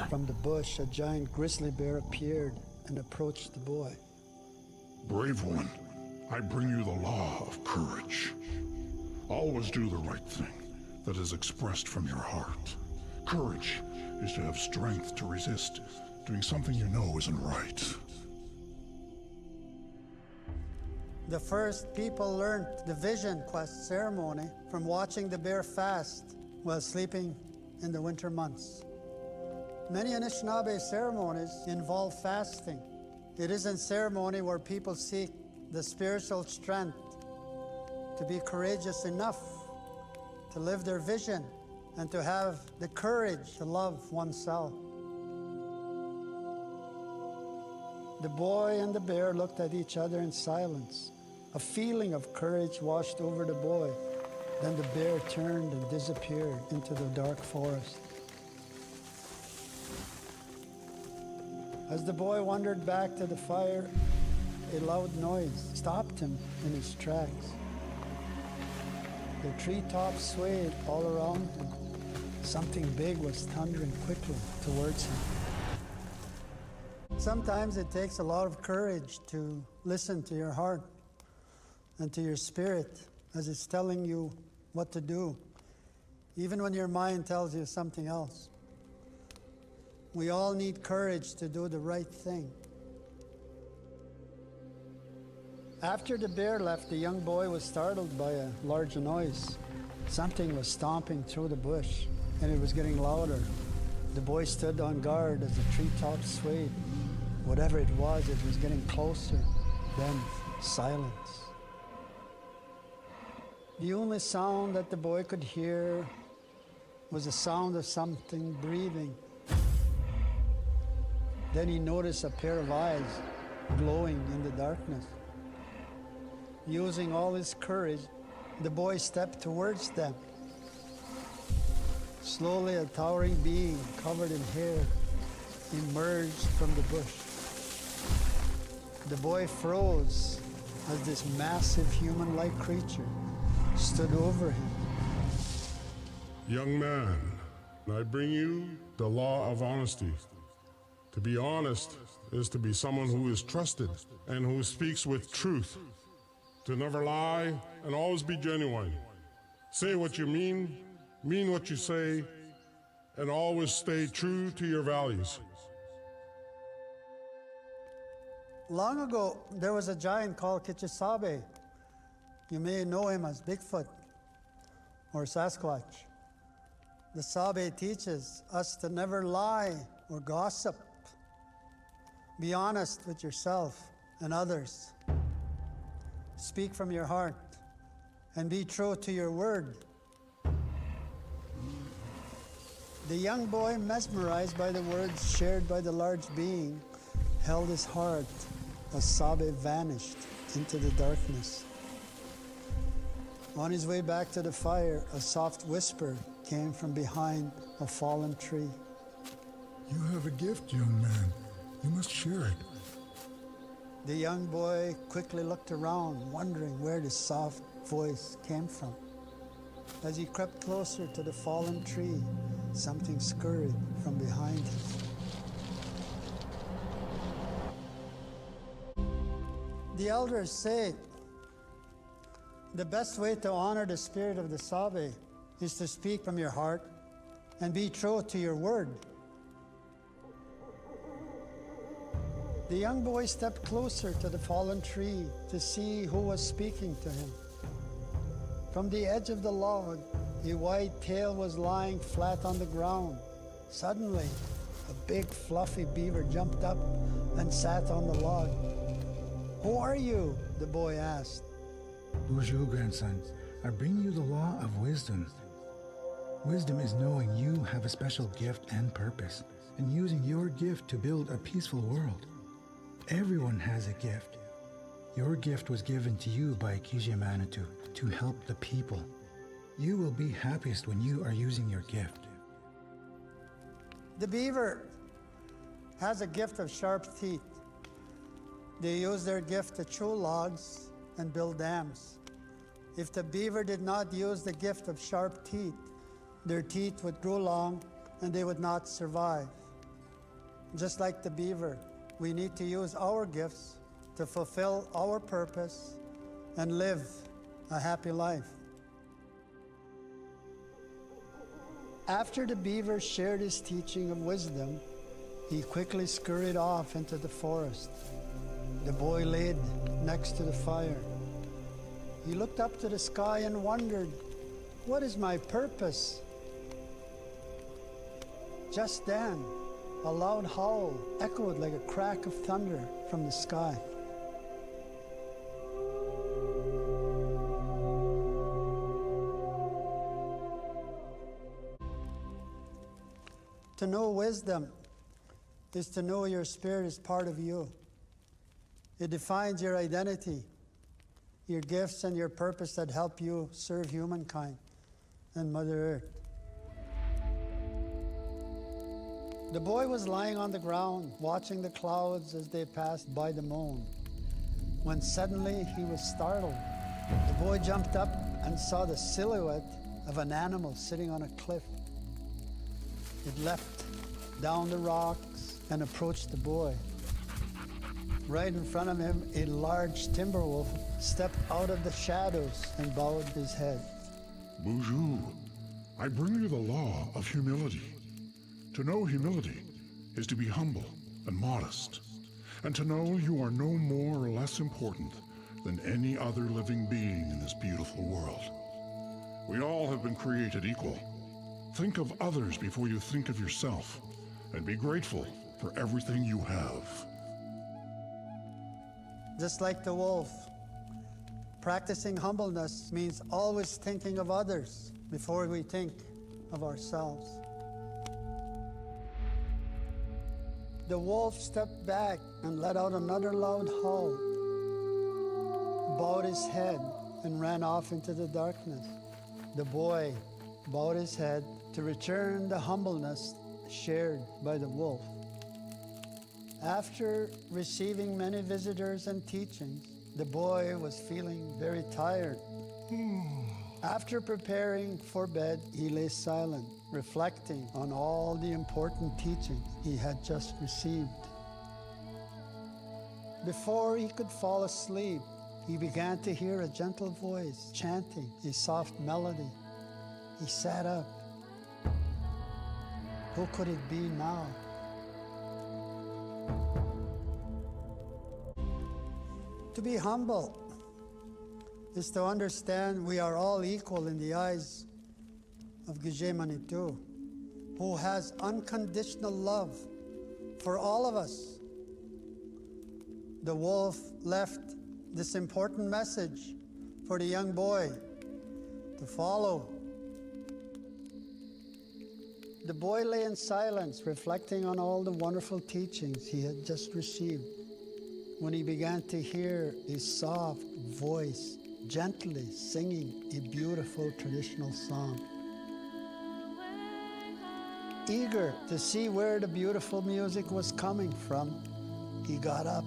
S9: From the bush, a giant grizzly bear appeared and approached the boy.
S10: Brave one, I bring you the law of courage. Always do the right thing that is expressed from your heart. Courage is to have strength to resist doing something you know isn't right.
S9: The first people learned the vision quest ceremony from watching the bear fast while sleeping in the winter months. Many Anishinaabe ceremonies involve fasting. It is a ceremony where people seek the spiritual strength to be courageous enough to live their vision and to have the courage to love oneself. The boy and the bear looked at each other in silence. A feeling of courage washed over the boy. Then the bear turned and disappeared into the dark forest. As the boy wandered back to the fire, a loud noise stopped him in his tracks. The treetops swayed all around him. Something big was thundering quickly towards him. Sometimes it takes a lot of courage to listen to your heart and to your spirit as it's telling you what to do, even when your mind tells you something else. We all need courage to do the right thing. After the bear left, the young boy was startled by a large noise. Something was stomping through the bush, and it was getting louder. The boy stood on guard as the treetops swayed. Whatever it was getting closer. Then silence. The only sound that the boy could hear was the sound of something breathing. Then he noticed a pair of eyes glowing in the darkness. Using all his courage, the boy stepped towards them. Slowly, a towering being covered in hair emerged from the bush. The boy froze as this massive human-like creature stood over him.
S10: Young man, I bring you the law of honesty. To be honest is to be someone who is trusted and who speaks with truth. To never lie and always be genuine. Say what you mean what you say, and always stay true to your values.
S9: Long ago, there was a giant called Kichisabe. You may know him as Bigfoot or Sasquatch. The Sabe teaches us to never lie or gossip. Be honest with yourself and others. Speak from your heart and be true to your word. The young boy, mesmerized by the words shared by the large being, held his heart as Sabe vanished into the darkness. On his way back to the fire, a soft whisper came from behind a fallen tree.
S8: You have a gift, young man. You must share it.
S9: The young boy quickly looked around, wondering where the soft voice came from. As he crept closer to the fallen tree, something scurried from behind him. The elders say the best way to honor the spirit of the Sabe is to speak from your heart and be true to your word. The young boy stepped closer to the fallen tree to see who was speaking to him. From the edge of the log, a white tail was lying flat on the ground. Suddenly, a big fluffy beaver jumped up and sat on the log. "Who are you?" the boy asked.
S11: Bonjour, grandson. I bring you the law of wisdom. Wisdom is knowing you have a special gift and purpose, and using your gift to build a peaceful world. Everyone has a gift. Your gift was given to you by Kije Manitou to help the people. You will be happiest when you are using your gift.
S9: The beaver has a gift of sharp teeth. They use their gift to chew logs and build dams. If the beaver did not use the gift of sharp teeth, their teeth would grow long and they would not survive. Just like the beaver, we need to use our gifts to fulfill our purpose and live a happy life. After the beaver shared his teaching of wisdom, he quickly scurried off into the forest. The boy laid next to the fire. He looked up to the sky and wondered, what is my purpose? Just then, a loud howl echoed like a crack of thunder from the sky. To know wisdom is to know your spirit is part of you. It defines your identity, your gifts, and your purpose that help you serve humankind and Mother Earth. The boy was lying on the ground, watching the clouds as they passed by the moon, when suddenly he was startled. The boy jumped up and saw the silhouette of an animal sitting on a cliff. It leapt down the rocks and approached the boy. Right in front of him, a large timber wolf stepped out of the shadows and bowed his head.
S8: Bonjour. I bring you the law of humility. To know humility is to be humble and modest, and to know you are no more or less important than any other living being in this beautiful world. We all have been created equal. Think of others before you think of yourself, and be grateful for everything you have.
S9: Just like the wolf, practicing humbleness means always thinking of others before we think of ourselves. The wolf stepped back and let out another loud howl, bowed his head, and ran off into the darkness. The boy bowed his head to return the humbleness shared by the wolf. After receiving many visitors and teachings, the boy was feeling very tired. After preparing for bed, he lay silent, reflecting on all the important teachings he had just received. Before he could fall asleep, he began to hear a gentle voice chanting a soft melody. He sat up. Who could it be now? To be humble is to understand we are all equal in the eyes of Gije Manitou, who has unconditional love for all of us. The wolf left this important message for the young boy to follow. The boy lay in silence, reflecting on all the wonderful teachings he had just received, when he began to hear a soft voice gently singing a beautiful traditional song. Eager to see where the beautiful music was coming from, he got up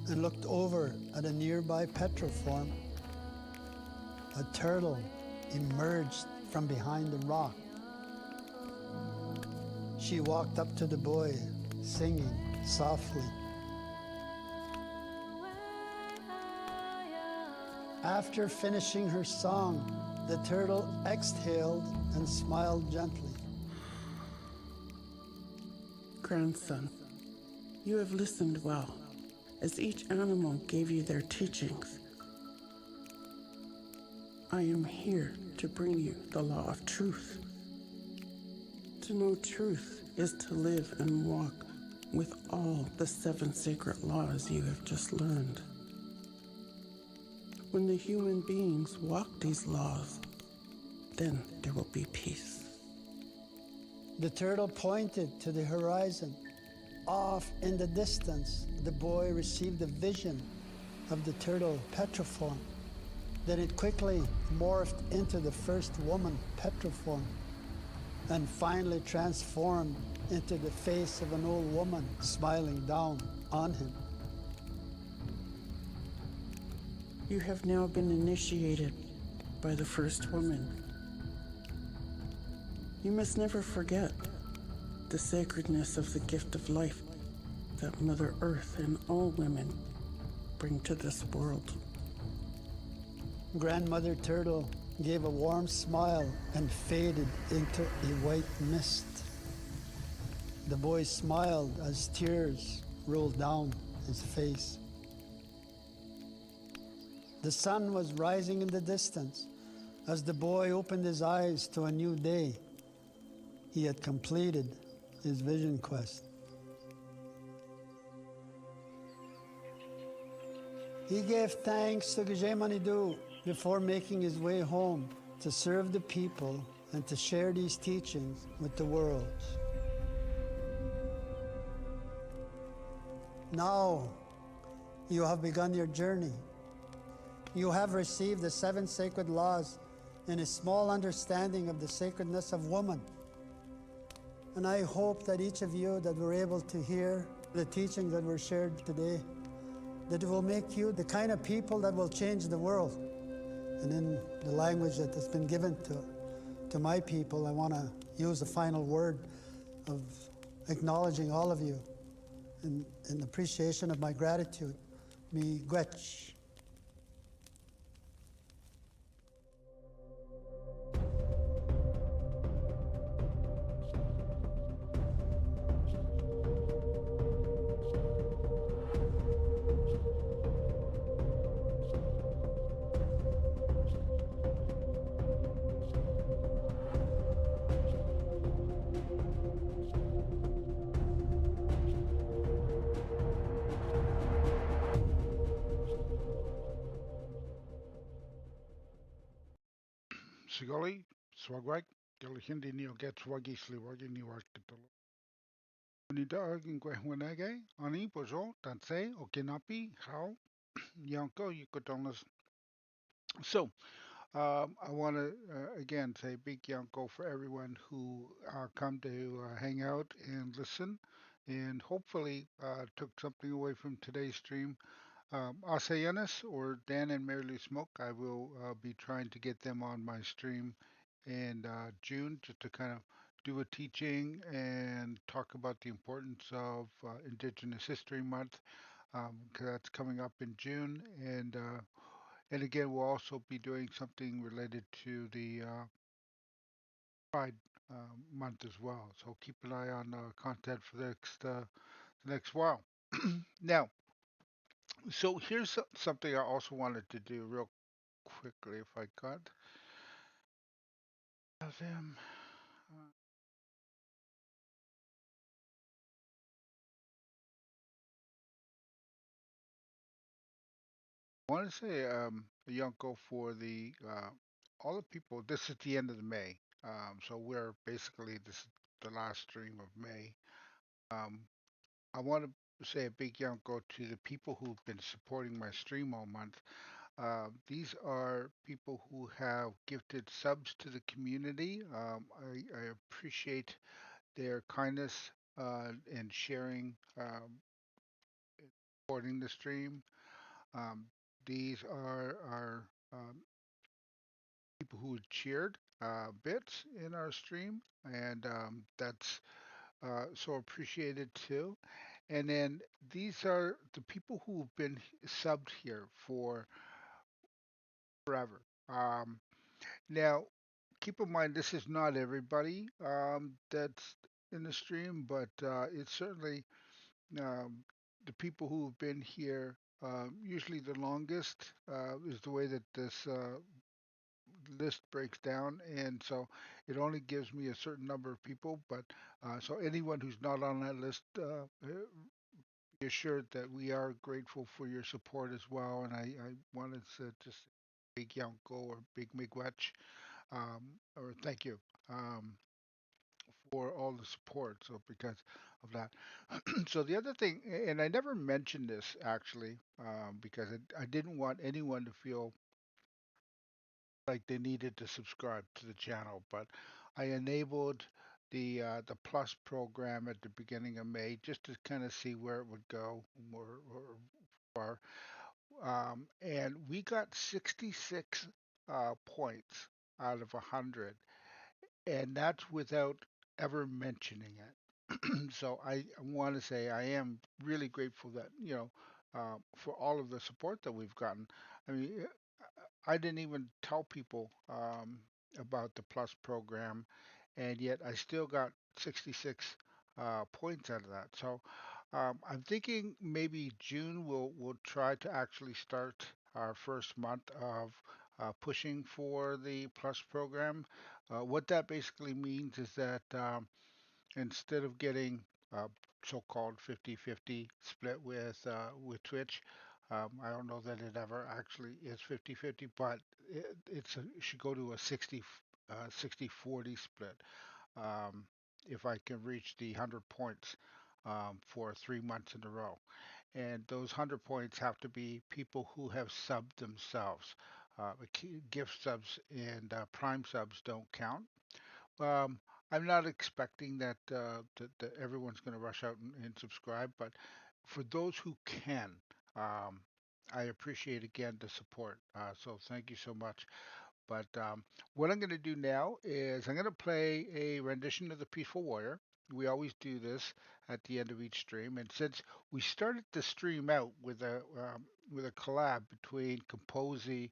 S9: and looked over at a nearby petroform. A turtle emerged from behind the rock. She walked up to the boy, singing softly. After finishing her song, the turtle exhaled and smiled gently.
S12: Grandson, you have listened well, as each animal gave you their teachings. I am here to bring you the law of truth. To know truth is to live and walk with all the 7 sacred laws you have just learned. When the human beings walk these laws, then there will be peace.
S9: The turtle pointed to the horizon. Off in the distance, the boy received a vision of the turtle petroform. Then it quickly morphed into the first woman petroform, and finally transformed into the face of an old woman smiling down on him.
S12: You have now been initiated by the first woman. You must never forget the sacredness of the gift of life that Mother Earth and all women bring to this world.
S9: Grandmother Turtle gave a warm smile and faded into a white mist. The boy smiled as tears rolled down his face. The sun was rising in the distance as the boy opened his eyes to a new day. He had completed his vision quest. He gave thanks to Gajemanidu before making his way home to serve the people and to share these teachings with the world. Now you have begun your journey. You have received the 7 sacred laws and a small understanding of the sacredness of woman. And I hope that each of you that were able to hear the teachings that were shared today, that it will make you the kind of people that will change the world. And in the language that has been given to my people, I want to use the final word of acknowledging all of you in appreciation of my gratitude. Miigwech.
S4: Sigali, Swagwag, Galihindi Neo Get Swagi Sliwagi New Arkitolo. Unida Ingwehwanage, Ani Bozo, Tanse, Okinapi, How, Yanko, Yukotonas. So, I want to again say big Yanko for everyone who come to hang out and listen, and hopefully took something away from today's stream. Asayanis or Dan and Mary Lou Smoke, I will be trying to get them on my stream in June just to kind of do a teaching and talk about the importance of Indigenous History Month, 'cause that's coming up in June. And again, we'll also be doing something related to the Pride month as well. So keep an eye on content for the next while. Now, so here's something I also wanted to do real quickly, if I could. Of him. I want to say, Yonko, for the all the people. This is the end of the May, so we're basically this is the last stream of May. Um, I want to say a big Yonko to the people who've been supporting my stream all month. These are people who have gifted subs to the community. I appreciate their kindness and sharing, supporting the stream. Um, these are our people who cheered bits in our stream, and that's so appreciated too. And then these are the people who've been subbed here for forever. Now, keep in mind, this is not everybody that's in the stream, but it's certainly um, the people who have been here. Usually, the longest is the way that this list breaks down, and so it only gives me a certain number of people. But so anyone who's not on that list, be assured that we are grateful for your support as well. And I wanted to just big Yanko or big Migwech, or thank you for all the support. So because of that, so the other thing, and I never mentioned this actually, because I didn't want anyone to feel like they needed to subscribe to the channel, but I enabled the Plus program at the beginning of May just to kind of see where it would go, or far. And we got 66 points out of 100, and that's without ever mentioning it. So I want to say I am really grateful that, for all of the support that we've gotten. I mean, I didn't even tell people about the Plus program, and yet I still got 66 points out of that. So I'm thinking maybe June we'll try to actually start our first month of pushing for the Plus program. What that basically means is that instead of getting uh, so-called 50-50 split with Twitch, I don't know that it ever actually is 50-50, but it should go to a 60-40 split um, if I can reach the 100 points for 3 months in a row. And those 100 points have to be people who have subbed themselves. Gift subs and Prime subs don't count. Um, I'm not expecting that everyone's going to rush out and subscribe, but for those who can, um, I appreciate again the support. So thank you so much. But what I'm going to do now is I'm going to play a rendition of the Peaceful Warrior. We always do this at the end of each stream, and since we started the stream out with a collab between Composey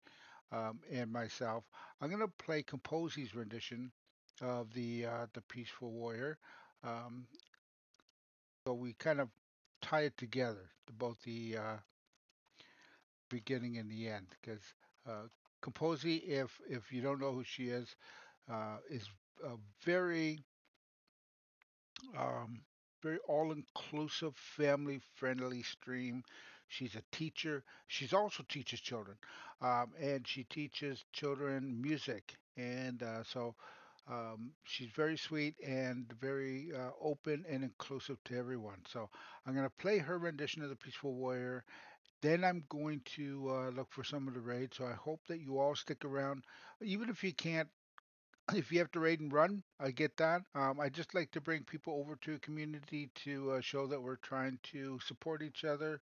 S4: and myself, I'm going to play Composey's rendition of the Peaceful Warrior. Um, so we kind of tie it together, both the beginning and the end, because uh, Composey, if you don't know who she is a um, very all-inclusive, family-friendly stream. She's a teacher. She's also teaches children, and she teaches children music. And she's very sweet and very open and inclusive to everyone. So I'm going to play her rendition of the Peaceful Warrior. Then I'm going to look for some of the raids. So I hope that you all stick around, even if you can't if you have to raid and run, I get that. I just like to bring people over to a community to show that we're trying to support each other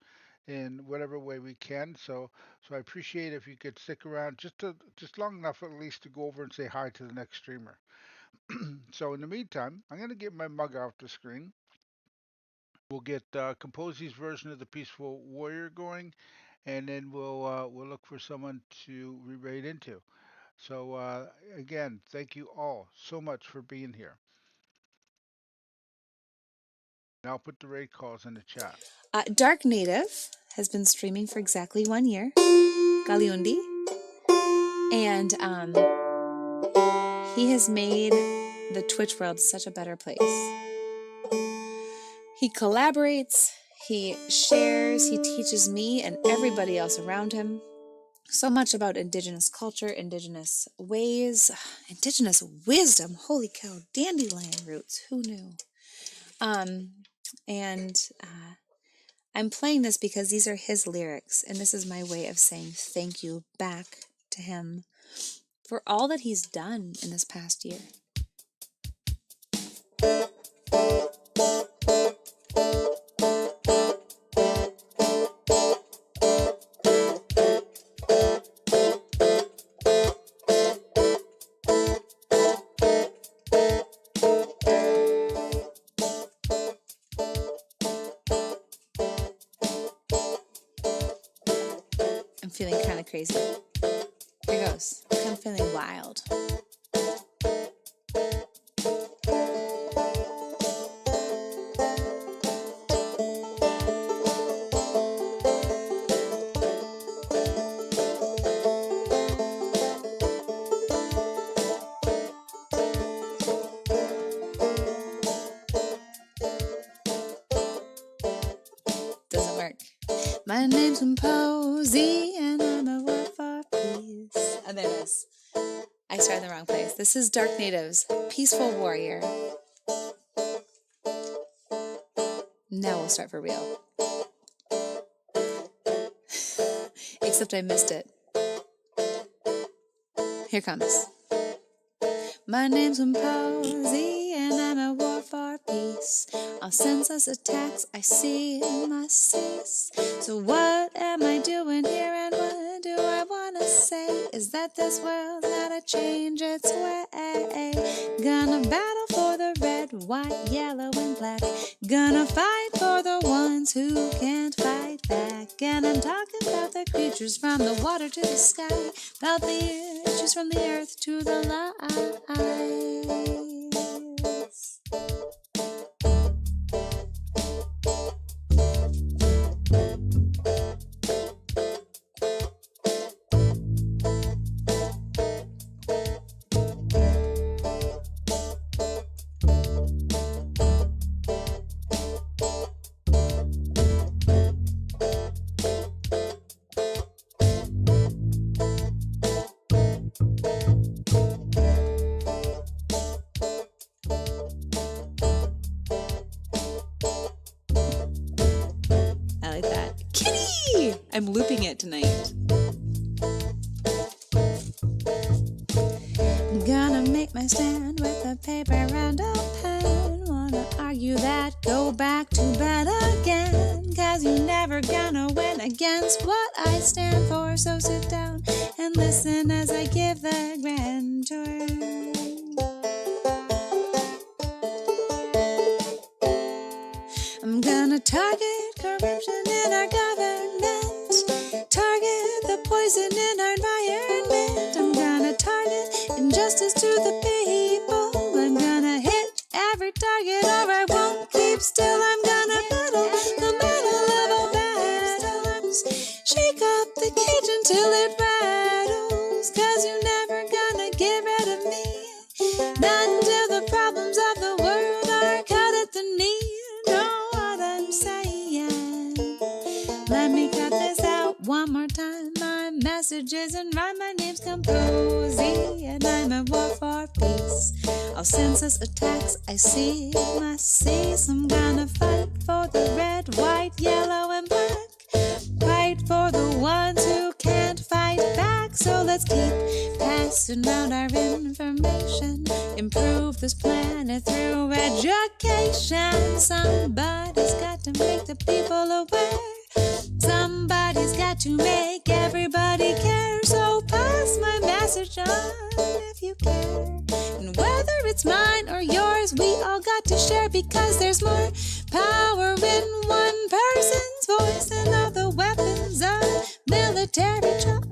S4: in whatever way we can. So I appreciate if you could stick around just long enough at least to go over and say hi to the next streamer. So in the meantime, I'm gonna get my mug off the screen. We'll get Composey's version of the Peaceful Warrior going, and then we'll look for someone to re-raid into. So again, thank you all so much for being here. And I'll put the raid calls in the chat.
S13: Dark Native has been streaming for exactly 1 year, Galiundi, and he has made the Twitch world such a better place. He collaborates, he shares, he teaches me and everybody else around him so much about Indigenous culture, Indigenous ways, Indigenous wisdom. Holy cow, dandelion roots, who knew? And I'm playing this because these are his lyrics, and this is my way of saying thank you back to him for all that he's done in this past year. I'm feeling kind of crazy. Here goes. I'm feeling wild. Doesn't work. My name's Composey and I'm a war for peace. Oh, there it is. I started in the wrong place. This is Dark Native's Peaceful Warrior. Now we'll start for real. Except I missed it. Here comes. My name's Composey and I'm a war for peace. All senseless attacks I see must cease. So what am I doing here and what do I wanna say? Is that this world gotta change its way? Gonna battle for the red, white, yellow and black. Gonna fight for the ones who can't fight back. And I'm talking about the creatures from the water to the sky, about the issues from the earth to the lies. like that. Kitty! I'm looping it tonight. I'm gonna make my stand with a paper and a pen. Wanna argue that, go back to bed again. 'Cause you're never gonna win against what I stand for. So sit down and listen as I give the grand tour. I'm gonna target corruption in our government, target the poison in our environment. I'm gonna target injustice to the people. I'm gonna hit every target or I won't keep still. I'm gonna battle the battle of all battles, shake up the cage until it rattles. 'Cause you're never gonna get rid of me, not until the problems of the world are cut at the knee. Let me cut this out one more time. My message isn't rhyme. My name's Composy, and I'm a war for peace. All census attacks I see must cease. I'm gonna fight for the red, white, yellow, and black. Fight for the ones who can't fight back. So let's keep passing round our information. Improve this planet through education. Somebody's got to make the people aware. Somebody's got to make everybody care. So pass my message on if you care. And whether it's mine or yours, we all got to share. Because there's more power in one person's voice than all the weapons of military choice.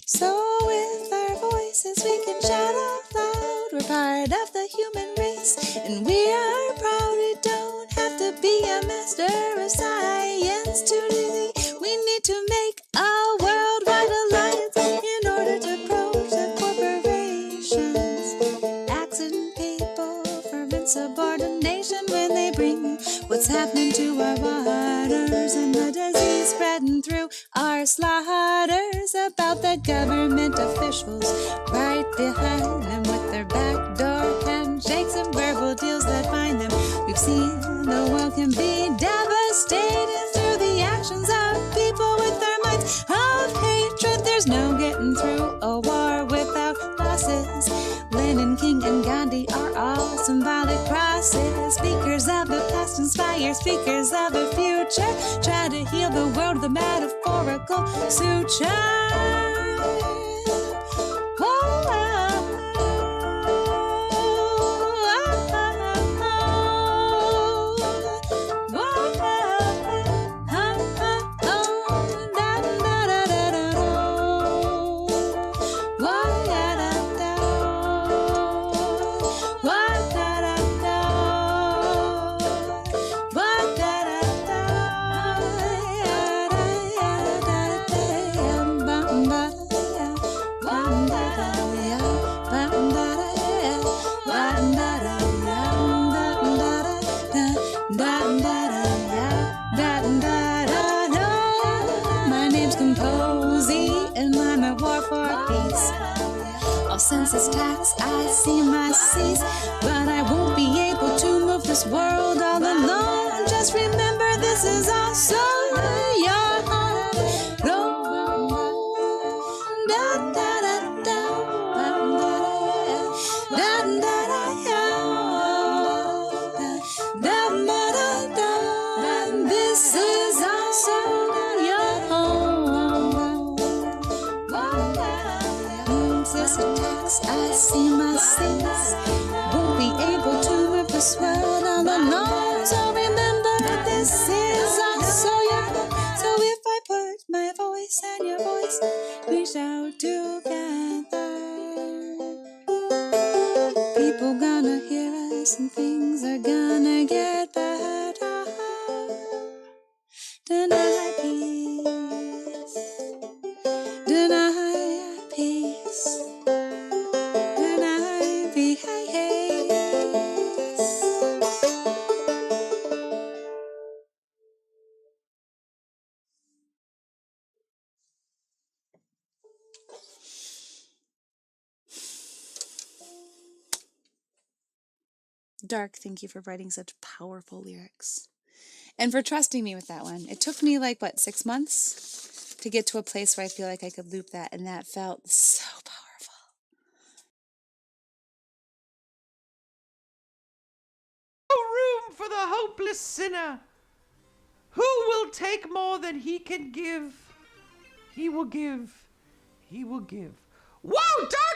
S13: So with our voices we can shout out loud. We're part of the human race, and we are proud. We don't have to be a master of science to see. We need to make a worldwide alliance in order to protect corporations, accent people for insubordination when they bring what's happening to our waters and the disease spreading through our slaughters. About the government officials right behind them with their backdoor handshakes and verbal deals that bind them. We've seen the world can be devastated through the actions of people with their minds of hatred. There's no getting through a war without losses. Lenin, King, and Gandhi are all symbolic crosses. Speakers of the past inspire speakers of the future. Try to heal the world with a metaphorical suture. census tax, I see my seas, but I won't be able to move this world all alone. Just remember, this is also your home. Da, da, da, da, da, da, da, da. This is also your home. Sister tax, I see my sins. Won't be able to move this world all alone. So remember, this is also your home. So if I put my voice and your voice, we shout together. People gonna hear us and things are gonna get better. Deny peace. Deny peace. Deny peace. Dark, thank you for writing such powerful lyrics. And for trusting me with that one. It took me like, 6 months to get to a place where I feel like I could loop that, and that felt so powerful.
S14: No room for the hopeless sinner. Who will take more than he can give? He will give. He will give. Whoa, Dark!